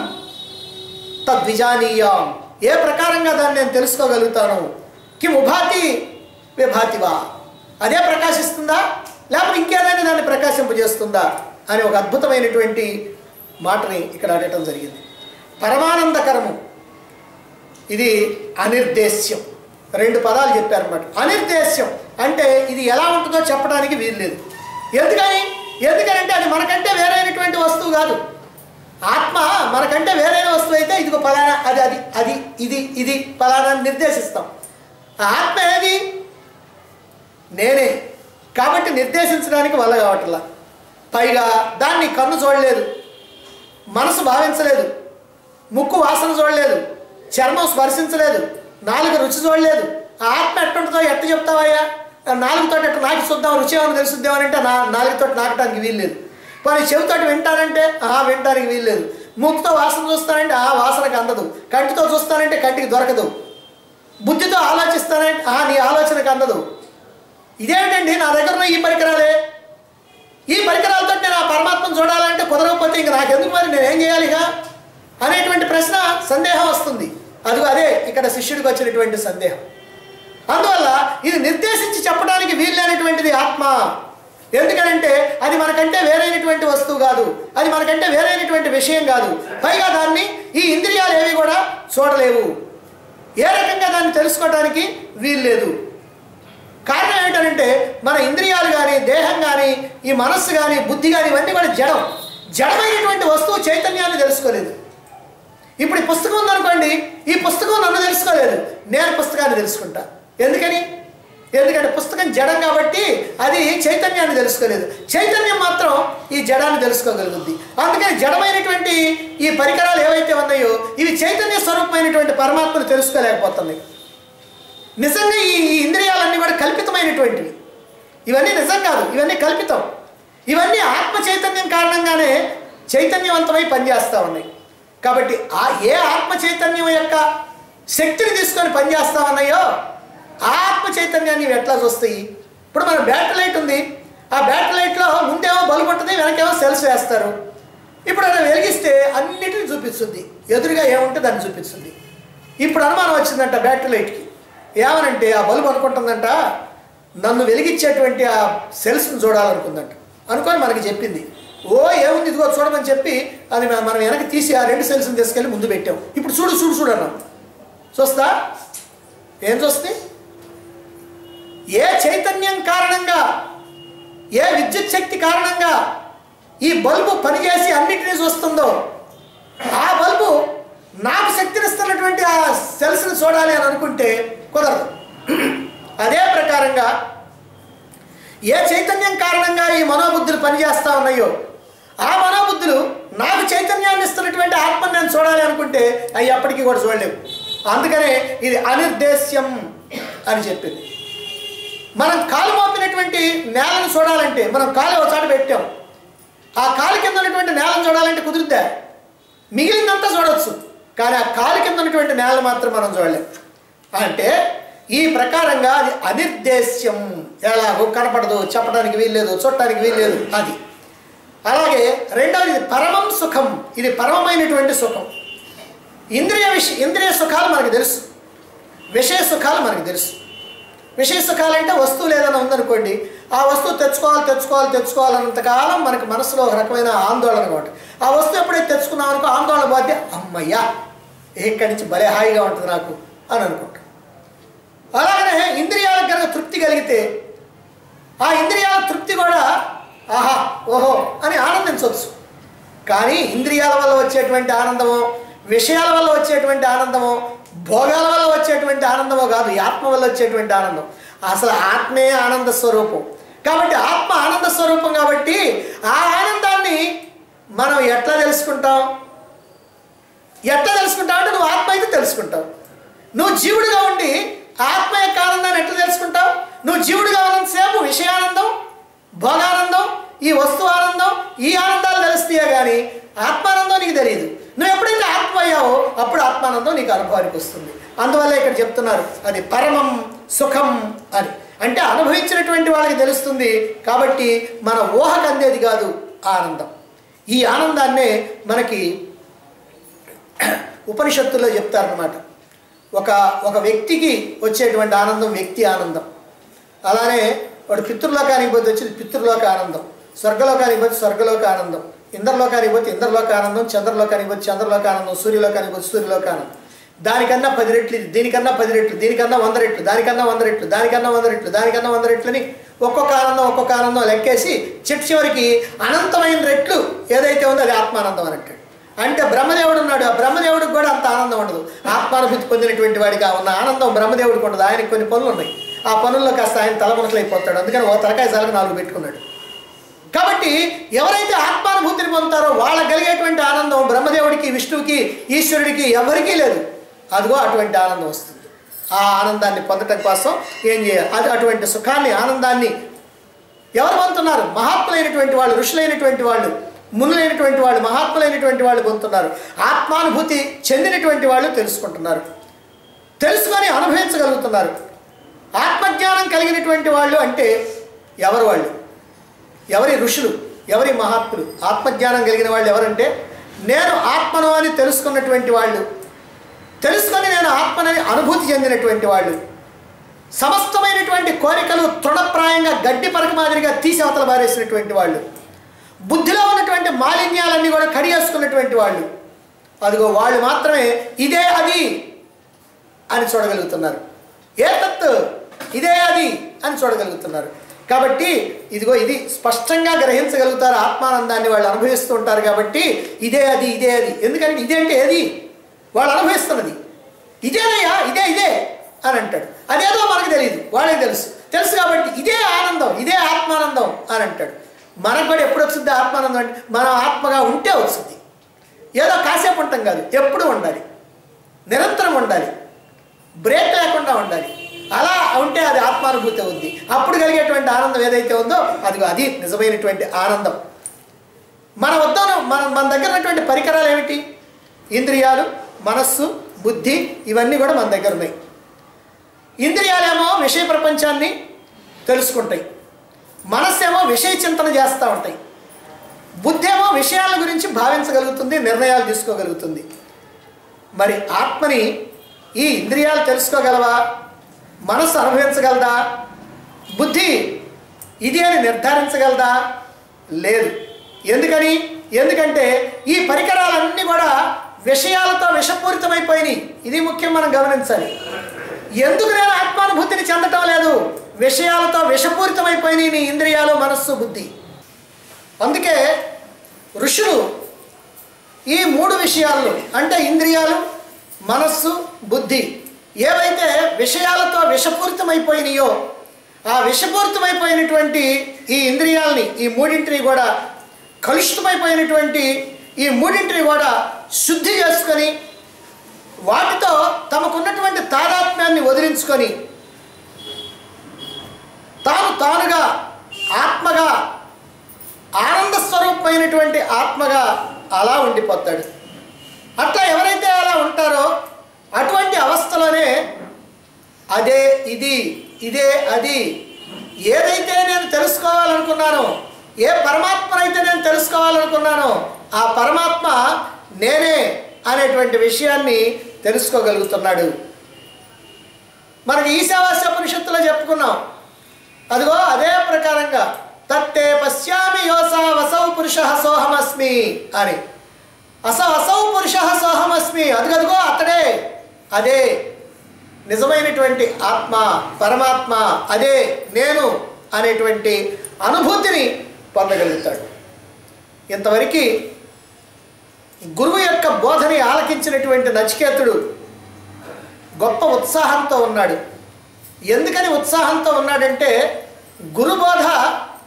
తద్విజానీయాం, ఏ ప్రకారంగా దాన్ని నేను తెలుసుకోగలుగుతాను? కిం ఉభాతి విభాతివా, అదే ప్రకాశిస్తుందా లేకపోతే ఇంకేదైనా దాన్ని ప్రకాశింపజేస్తుందా అని ఒక అద్భుతమైనటువంటి మాటని ఇక్కడ అడగటం జరిగింది. పరమానందకరము, ఇది అనిర్దేశ్యం, రెండు పదాలు చెప్పారన్నమాట. అనిర్దేశ్యం అంటే ఇది ఎలా ఉంటుందో చెప్పడానికి వీలు లేదు. ఎందుకంటే అది మనకంటే వేరైనటువంటి వస్తువు కాదు. ఆత్మ మనకంటే వేరైన వస్తువు అయితే ఇదిగో ఫలానా అది అది అది ఇది ఇది ఫలానా నిర్దేశిస్తాం. ఆత్మ ఏది? నేనే, కాబట్టి నిర్దేశించడానికి వల్ల కావట్లా. పైగా దాన్ని కన్ను చూడలేదు, మనసు భావించలేదు, ముక్కు వాసన చూడలేదు, చర్మం స్పర్శించలేదు, నాలుగు రుచి చూడలేదు. ఆ ఆత్మ ఎట్టుంటుందో ఎట్ట చెప్తావయ్యా? నాలుగుతో ఎట్ట నాకి చూద్దాం, రుచి ఏమైనా తెలుసుద్దామనంటే నాలుగుతో నాకటానికి వీల్లేదు. మరి చెవితోటి వింటానంటే వినటానికి వీల్లేదు. ముక్కుతో వాసన చూస్తానంటే వాసనకు అందదు. కంటితో చూస్తానంటే కంటికి దొరకదు. బుద్ధితో ఆలోచిస్తానంటే నీ ఆలోచనకు అందదు. ఇదేంటండి నా దగ్గర ఈ పరికరాలే, ఈ పరికరాలతో నేను ఆ పరమాత్మను చూడాలంటే కుదరకపోతే ఇంక నాకెందుకు, మరి నేనేం చేయాలిగా అనేటువంటి ప్రశ్న, సందేహం వస్తుంది. అదే ఇక్కడ శిష్యుడికి వచ్చినటువంటి సందేహం. అందువల్ల ఇది నిర్దేశించి చెప్పడానికి వీల్లేనటువంటిది ఆత్మ. ఎందుకనంటే అది మనకంటే వేరైనటువంటి వస్తువు కాదు, అది మనకంటే వేరైనటువంటి విషయం కాదు. పైగా దాన్ని ఈ ఇంద్రియాలు ఏవి కూడా చూడలేవు, ఏ రకంగా దాన్ని తెలుసుకోవడానికి వీల్లేదు. కారణం ఏమిటంటే మన ఇంద్రియాలు కానీ, దేహం కానీ, ఈ మనస్సు కానీ, బుద్ధి కానీ ఇవన్నీ కూడా జడమైనటువంటి వస్తువు చైతన్యాన్ని తెలుసుకోలేదు. ఇప్పుడు ఈ పుస్తకం ఉందనుకోండి, ఈ పుస్తకం నన్ను తెలుసుకోలేదు, నేను పుస్తకాన్ని తెలుసుకుంటా. ఎందుకంటే పుస్తకం జడం కాబట్టి అది చైతన్యాన్ని తెలుసుకోలేదు. చైతన్యం మాత్రం ఈ జడాన్ని తెలుసుకోగలుగుద్ది. అందుకని జడమైనటువంటి ఈ పరికరాలు ఏవైతే ఉన్నాయో ఇవి చైతన్య స్వరూపమైనటువంటి పరమాత్మను తెలుసుకోలేకపోతున్నాయి. నిజంగా ఈ ఇంద్రియాలన్నీ కూడా కల్పితమైనటువంటివి, ఇవన్నీ నిజం కాదు, ఇవన్నీ కల్పితం. ఇవన్నీ ఆత్మ చైతన్యం కారణంగానే చైతన్యవంతమై పనిచేస్తూ ఉన్నాయి. కాబట్టి ఏ ఆత్మ చైతన్యం యొక్క శక్తిని తీసుకొని పనిచేస్తా ఉన్నాయో ఆ ఆత్మ చైతన్యాన్ని ఎట్లా చూస్తాయి? ఇప్పుడు మన బ్యాటరీ లైట్ ఉంది, ఆ బ్యాటరీ లైట్లో ముందేమో బల్బు ఉంటుంది, వెనకేమో సెల్స్ వేస్తారు. ఇప్పుడు అది వెలిగిస్తే అన్నిటిని చూపిస్తుంది, ఎదురుగా ఏముంటే దాన్ని చూపిస్తుంది. ఇప్పుడు అనుమానం వచ్చిందంట బ్యాటరీ లైట్కి. ఏమనంటే ఆ బల్బు అనుకుంటుందంట నన్ను వెలిగించేటువంటి ఆ సెల్స్ని చూడాలనుకుందంట. అనుకొని మనకి చెప్పింది. ఓ ఏముంది ఇదిగో చూడమని చెప్పి అది మనం వెనక్కి తీసి ఆ 2 సెల్స్ని తీసుకెళ్ళి ముందు పెట్టాం. ఇప్పుడు చూడు చూడు చూడు అన్నాం. చూస్తా ఏం చూస్తుంది? ఏ చైతన్యం కారణంగా, ఏ విద్యుత్ శక్తి కారణంగా ఈ బల్బు పనిచేసి అన్నిటినీ చూస్తుందో ఆ బల్బు నాకు శక్తినిస్తున్నటువంటి ఆ సెల్స్ని చూడాలి అని అనుకుంటే కుదరదు. అదే ప్రకారంగా ఏ చైతన్యం కారణంగా ఈ మనోబుద్ధులు పనిచేస్తూ ఉన్నాయో ఆ మనోబుద్ధులు నాకు చైతన్యాన్ని ఇస్తున్నటువంటి ఆత్మని నేను చూడాలి అనుకుంటే అవి అప్పటికీ కూడా చూడలేవు. అందుకనే ఇది అనిర్దేశ్యం అని చెప్పింది. మనం కాలు మోపినటువంటి నేలను చూడాలంటే మనం కాలు ఒక చోట పెట్టాం. ఆ కాలు కింద ఉన్నటువంటి నేలను చూడాలంటే కుదురుద్దా? మిగిలిందంతా చూడవచ్చు, కానీ ఆ కాలు కింద ఉన్నటువంటి నేలను మాత్రం మనం చూడలేం. అంటే ఈ ప్రకారంగా అది అనిర్దేశ్యం. ఎలాగో కనపడదు, చెప్పడానికి వీల్లేదు, చూడటానికి వీల్లేదు అది. అలాగే రెండవది పరమం సుఖం. ఇది పరమమైనటువంటి సుఖం. ఇంద్రియ సుఖాలు మనకు తెలుసు, విషయ సుఖాలు మనకు తెలుసు. విషయ సుఖాలు అంటే వస్తువు ఏదైనా ఉందనుకోండి, ఆ వస్తువు తెచ్చుకోవాలన్నంతకాలం మనకు మనసులో ఒక రకమైన ఆందోళన కాబట్టి ఆ వస్తువు ఎప్పుడైతే తెచ్చుకున్నాం అనుకో ఆందోళన పోతే అమ్మయ్యా ఇక్కడి నుంచి భలే హాయిగా ఉంటుంది నాకు అని అనుకుంటాం. అలాగనే ఇంద్రియాలకు కనుక తృప్తి కలిగితే ఆ ఇంద్రియాల తృప్తి కూడా ఆహా ఓహో అని ఆనందించవచ్చు. కానీ ఇంద్రియాల వల్ల వచ్చేటువంటి ఆనందమో, విషయాల వల్ల వచ్చేటువంటి ఆనందమో, భోగాల వల్ల వచ్చేటువంటి ఆనందమో కాదు, ఆత్మ వల్ల వచ్చేటువంటి ఆనందం. అసలు ఆత్మే ఆనంద స్వరూపం. కాబట్టి ఆత్మ ఆనంద స్వరూపం కాబట్టి ఆ ఆనందాన్ని మనం ఎట్లా తెలుసుకుంటాం అంటే నువ్వు ఆత్మ అయితే తెలుసుకుంటావు. నువ్వు జీవుడిగా ఉండి ఆత్మ యొక్క ఆనందాన్ని ఎట్లా తెలుసుకుంటావు? నువ్వు జీవుడిగా ఉన్నంతసేపు విషయానందం, భోగానందం, ఈ వస్తు ఆనందం, ఈ ఆనందాలు తెలుస్తాయే కానీ ఆత్మానందం నీకు తెలియదు. నువ్వు ఎప్పుడైతే ఆత్మ అయ్యావో అప్పుడు ఆత్మానందం నీకు అనుభవానికి వస్తుంది. అందువల్ల ఇక్కడ చెప్తున్నారు అది పరమం సుఖం అని. అంటే అనుభవించినటువంటి వాళ్ళకి తెలుస్తుంది. కాబట్టి మన ఊహకు అందేది కాదు ఆనందం. ఈ ఆనందాన్నే మనకి ఉపనిషత్తుల్లో చెప్తారన్నమాట. ఒక వ్యక్తికి వచ్చేటువంటి ఆనందం వ్యక్తి ఆనందం. అలానే వాడు పితృలోకానికి పోతే వచ్చేది పితృలోక ఆనందం, స్వర్గలోకానికి పోతే స్వర్గలోక ఆనందం, ఇంద్రలోకానికి పోతే ఇంద్రలోక ఆనందం, చంద్రలోకానికి పోతే చంద్రలోక ఆనందం, సూర్యలోకానికి పోతే సూర్యలోక ఆనందం. దానికన్నా 10 రెట్లు, దీనికన్నా 10 రెట్లు, దీనికన్నా 100 రెట్లు, దానికన్నా 100 రెట్లు, దానికన్నా 100 రెట్లు, దానికన్నా 100 రెట్లని ఒక్కొక్క ఆనందం లెక్కేసి చివరికి అనంతమైన రెట్లు ఏదైతే ఉందో అది ఆత్మానందం అని అంటాడు. అంటే బ్రహ్మదేవుడు ఉన్నాడు, ఆ బ్రహ్మదేవుడికి కూడా అంత ఆనందం ఉండదు. ఆత్మానుభూతి పొందినటువంటి వాడికి ఉన్న ఆనందం బ్రహ్మదేవుడికి ఉండదు. ఆయనకి కొన్ని పనులు ఉన్నాయి, ఆ పనుల్లో కాస్త ఆయన తలమునకలైపోతాడు. అందుకని ఓ తలకాయ సాలకు 4 పెట్టుకున్నాడు. కాబట్టి ఎవరైతే ఆత్మానుభూతిని పొందుతారో వాళ్ళకి కలిగేటువంటి ఆనందం బ్రహ్మదేవుడికి, విష్ణువుకి, ఈశ్వరుడికి ఎవరికీ లేదు. అదిగో అటువంటి ఆనందం వస్తుంది. ఆ ఆనందాన్ని పొందటం కోసం ఏం చేయాలి? అది అటువంటి సుఖాన్ని, ఆనందాన్ని ఎవరు పొందుతున్నారు? మహాత్ములైనటువంటి వాళ్ళు, ఋషులైనటువంటి వాళ్ళు, మునులైనటువంటి వాళ్ళు, మహాత్ములైనటువంటి వాళ్ళు పొందుతున్నారు. ఆత్మానుభూతి చెందినటువంటి వాళ్ళు తెలుసుకుంటున్నారు, తెలుసుకొని అనుభవించగలుగుతున్నారు. ఆత్మజ్ఞానం కలిగినటువంటి వాళ్ళు అంటే ఎవరు? వాళ్ళు ఎవరి? ఋషులు, ఎవరి? మహాత్ములు. ఆత్మజ్ఞానం కలిగిన వాళ్ళు ఎవరంటే నేను ఆత్మను అని తెలుసుకున్నటువంటి వాళ్ళు, తెలుసుకొని నేను ఆత్మనని అనుభూతి చెందినటువంటి వాళ్ళు, సమస్తమైనటువంటి కోరికలు తృణప్రాయంగా గడ్డి పరక మాదిరిగా తీసి అవతల బారేసినటువంటి వాళ్ళు, బుద్ధిలో ఉన్నటువంటి మాలిన్యాలన్నీ కూడా కడిగేసుకున్నటువంటి వాళ్ళు. అదిగో వాళ్ళు మాత్రమే ఇదే అది అని చూడగలుగుతున్నారు. ఏతత్ ఇదే అది అని చూడగలుగుతున్నారు. కాబట్టి ఇదిగో ఇది స్పష్టంగా గ్రహించగలుగుతారు. ఆత్మానందాన్ని వాళ్ళు అనుభవిస్తూ ఉంటారు. కాబట్టి ఇదే అది, ఇదే అది. ఎందుకంటే ఇదే అంటే ఏది? వాళ్ళు అనుభవిస్తున్నది ఇదేనయ్యా, ఇదే అని అంటాడు. అదేదో మనకు తెలియదు, వాళ్ళకి తెలుసు కాబట్టి ఇదే ఆనందం, ఇదే ఆత్మానందం అని అంటాడు. మనకు కూడా ఎప్పుడు వచ్చింది ఆత్మానందం అంటే మనం ఆత్మగా ఉంటే వచ్చింది. ఏదో కాసేపు ఉంటాం కాదు, ఎప్పుడు ఉండాలి, నిరంతరం ఉండాలి, బ్రేక్ లేకుండా ఉండాలి. అలా ఉంటే అది ఆత్మానుభూతి ఉంది. అప్పుడు కలిగేటువంటి ఆనందం ఏదైతే ఉందో అది నిజమైనటువంటి ఆనందం. మన దగ్గర ఉన్నటువంటి పరికరాలు ఏమిటి? ఇంద్రియాలు, మనస్సు, బుద్ధి, ఇవన్నీ కూడా మన దగ్గర ఉన్నాయి. ఇంద్రియాలేమో విషయ ప్రపంచాన్ని తెలుసుకుంటాయి, మనస్సేమో విషయ చింతన చేస్తూ ఉంటాయి, బుద్ధి ఏమో విషయాల గురించి భావించగలుగుతుంది, నిర్ణయాలు తీసుకోగలుగుతుంది. మరి ఆత్మని ఈ ఇంద్రియాలు తెలుసుకోగలవా? మనస్సు అనుభవించగలదా? బుద్ధి ఇది అని నిర్ధారించగలదా? లేదు. ఎందుకంటే ఈ పరికరాలన్నీ కూడా విషయాలతో విషపూరితమైపోయినాయి. ఇది ముఖ్యం, మనం గమనించాలి. ఎందుకు నేను ఆత్మానుభూతిని చెందటం లేదు? విషయాలతో విషపూరితమైపోయినాయి నీ ఇంద్రియాలు, మనస్సు, బుద్ధి. అందుకే ఋషులు ఈ 3 విషయాలు అంటే ఇంద్రియాలు, మనస్సు, బుద్ధి ఏవైతే విషయాలతో విషపూరితమైపోయినాయో ఆ విషపూరితమైపోయినటువంటి ఈ ఇంద్రియాలని, ఈ 3ంటిని కూడా కలుషితమైపోయినటువంటి ఈ 3ంటిని కూడా శుద్ధి చేసుకొని వాటితో తమకున్నటువంటి తాదాత్మ్యాన్ని వదిలించుకొని తానుగా ఆత్మగా, ఆనంద స్వరూపమైనటువంటి ఆత్మగా అలా ఉండిపోతాడు. అట్లా ఎవరైతే అలా ఉంటారో అటువంటి అవస్థలోనే అదే ఇది, ఇదే అది, ఏదైతే నేను తెలుసుకోవాలనుకున్నానో, ఏ పరమాత్మనైతే నేను తెలుసుకోవాలనుకున్నానో ఆ పరమాత్మ నేనే అనేటువంటి విషయాన్ని తెలుసుకోగలుగుతున్నాడు. మనకి ఈశావాస్యోపనిషత్తులో చెప్పుకున్నాం. అదిగో అదే ప్రకారంగా తత్తే పశ్యామి యోసా వసౌ పురుష సోహమస్మి అని. అసౌ పురుష సోహమస్మి, అదిగదిగో అతడే, అదే నిజమైనటువంటి ఆత్మ, పరమాత్మ, అదే నేను అనేటువంటి అనుభూతిని పొందగలుగుతాడు. ఇంతవరకు గురువు యొక్క బోధని ఆలకించినటువంటి నచికేతుడు గొప్ప ఉత్సాహంతో ఉన్నాడు. ఎందుకని ఉత్సాహంతో ఉన్నాడంటే గురుబోధ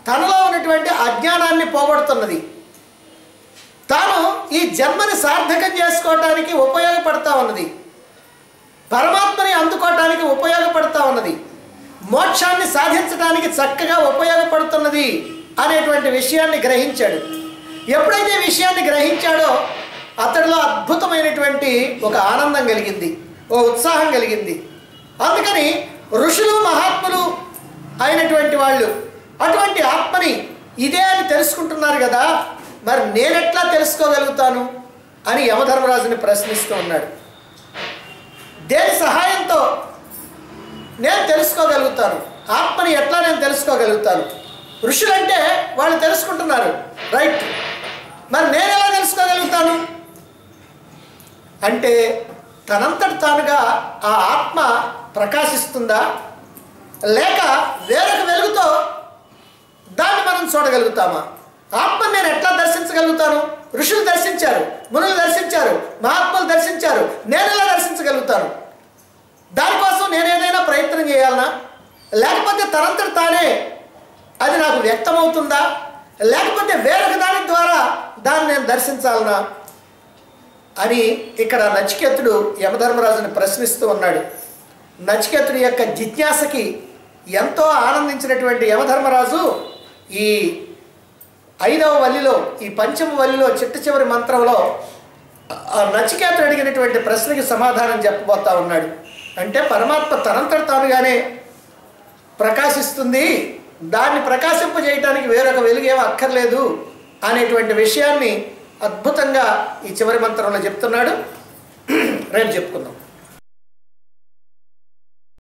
తనలో ఉన్నటువంటి అజ్ఞానాన్ని పోగొడుతున్నది. తాను ఈ జన్మని సార్థకం చేసుకోవటానికి ఉపయోగపడతా ఉన్నది, పరమాత్మని అందుకోవటానికి ఉపయోగపడతా ఉన్నది, మోక్షాన్ని సాధించడానికి చక్కగా ఉపయోగపడుతున్నది అనేటువంటి విషయాన్ని గ్రహించాడు. ఎప్పుడైతే ఈ విషయాన్ని గ్రహించాడో అతడిలో అద్భుతమైనటువంటి ఒక ఆనందం కలిగింది, ఓ ఉత్సాహం కలిగింది. అందుకని ఋషులు, మహాత్ములు అయినటువంటి వాళ్ళు అటువంటి ఆత్మని ఇదే అని తెలుసుకుంటున్నారు కదా, మరి నేనెట్లా తెలుసుకోగలుగుతాను అని యమధర్మరాజుని ప్రశ్నిస్తూ ఉన్నాడు. దేని సహాయంతో నేను తెలుసుకోగలుగుతాను? ఆత్మని ఎట్లా నేను తెలుసుకోగలుగుతాను? ఋషులంటే వాళ్ళు తెలుసుకుంటున్నారు, రైట్, మరి నేను ఎలా తెలుసుకోగలుగుతాను అంటే తనంతట తానుగా ఆ ఆత్మ ప్రకాశిస్తుందా, లేక వేరొక వెలుగుతో దాన్ని మనం చూడగలుగుతామా? ఆత్మను నేను ఎట్లా దర్శించగలుగుతాను? ఋషులు దర్శించారు, మునులు దర్శించారు, మహాత్ములు దర్శించారు, నేను ఎలా దర్శించగలుగుతాను? దానికోసం నేను ఏదైనా ప్రయత్నం చేయాలనా, లేకపోతే తనంతట తానే అది నాకు వ్యక్తమవుతుందా, లేకపోతే వేరొక దాని ద్వారా దాన్ని నేను దర్శించాలనా అని ఇక్కడ నచికేతుడు యమధర్మరాజుని ప్రశ్నిస్తూ ఉన్నాడు. నచికేతుడి యొక్క జిజ్ఞాసకి ఎంతో ఆనందించినటువంటి యమధర్మరాజు ఈ 5వ వల్లిలో, ఈ 5వ వల్లిలో చిట్ట చివరి మంత్రంలో నచికేతుడు అడిగినటువంటి ప్రశ్నకి సమాధానం చెప్పబోతా ఉన్నాడు. అంటే పరమాత్మ తనంతట తానుగానే ప్రకాశిస్తుంది, దాన్ని ప్రకాశింపజేయటానికి వేరొక వెలుగేమో అక్కర్లేదు అనేటువంటి విషయాన్ని అద్భుతంగా ఈ చివరి మంత్రంలో చెప్తున్నాడు. రేపు చెప్పుకుందాం.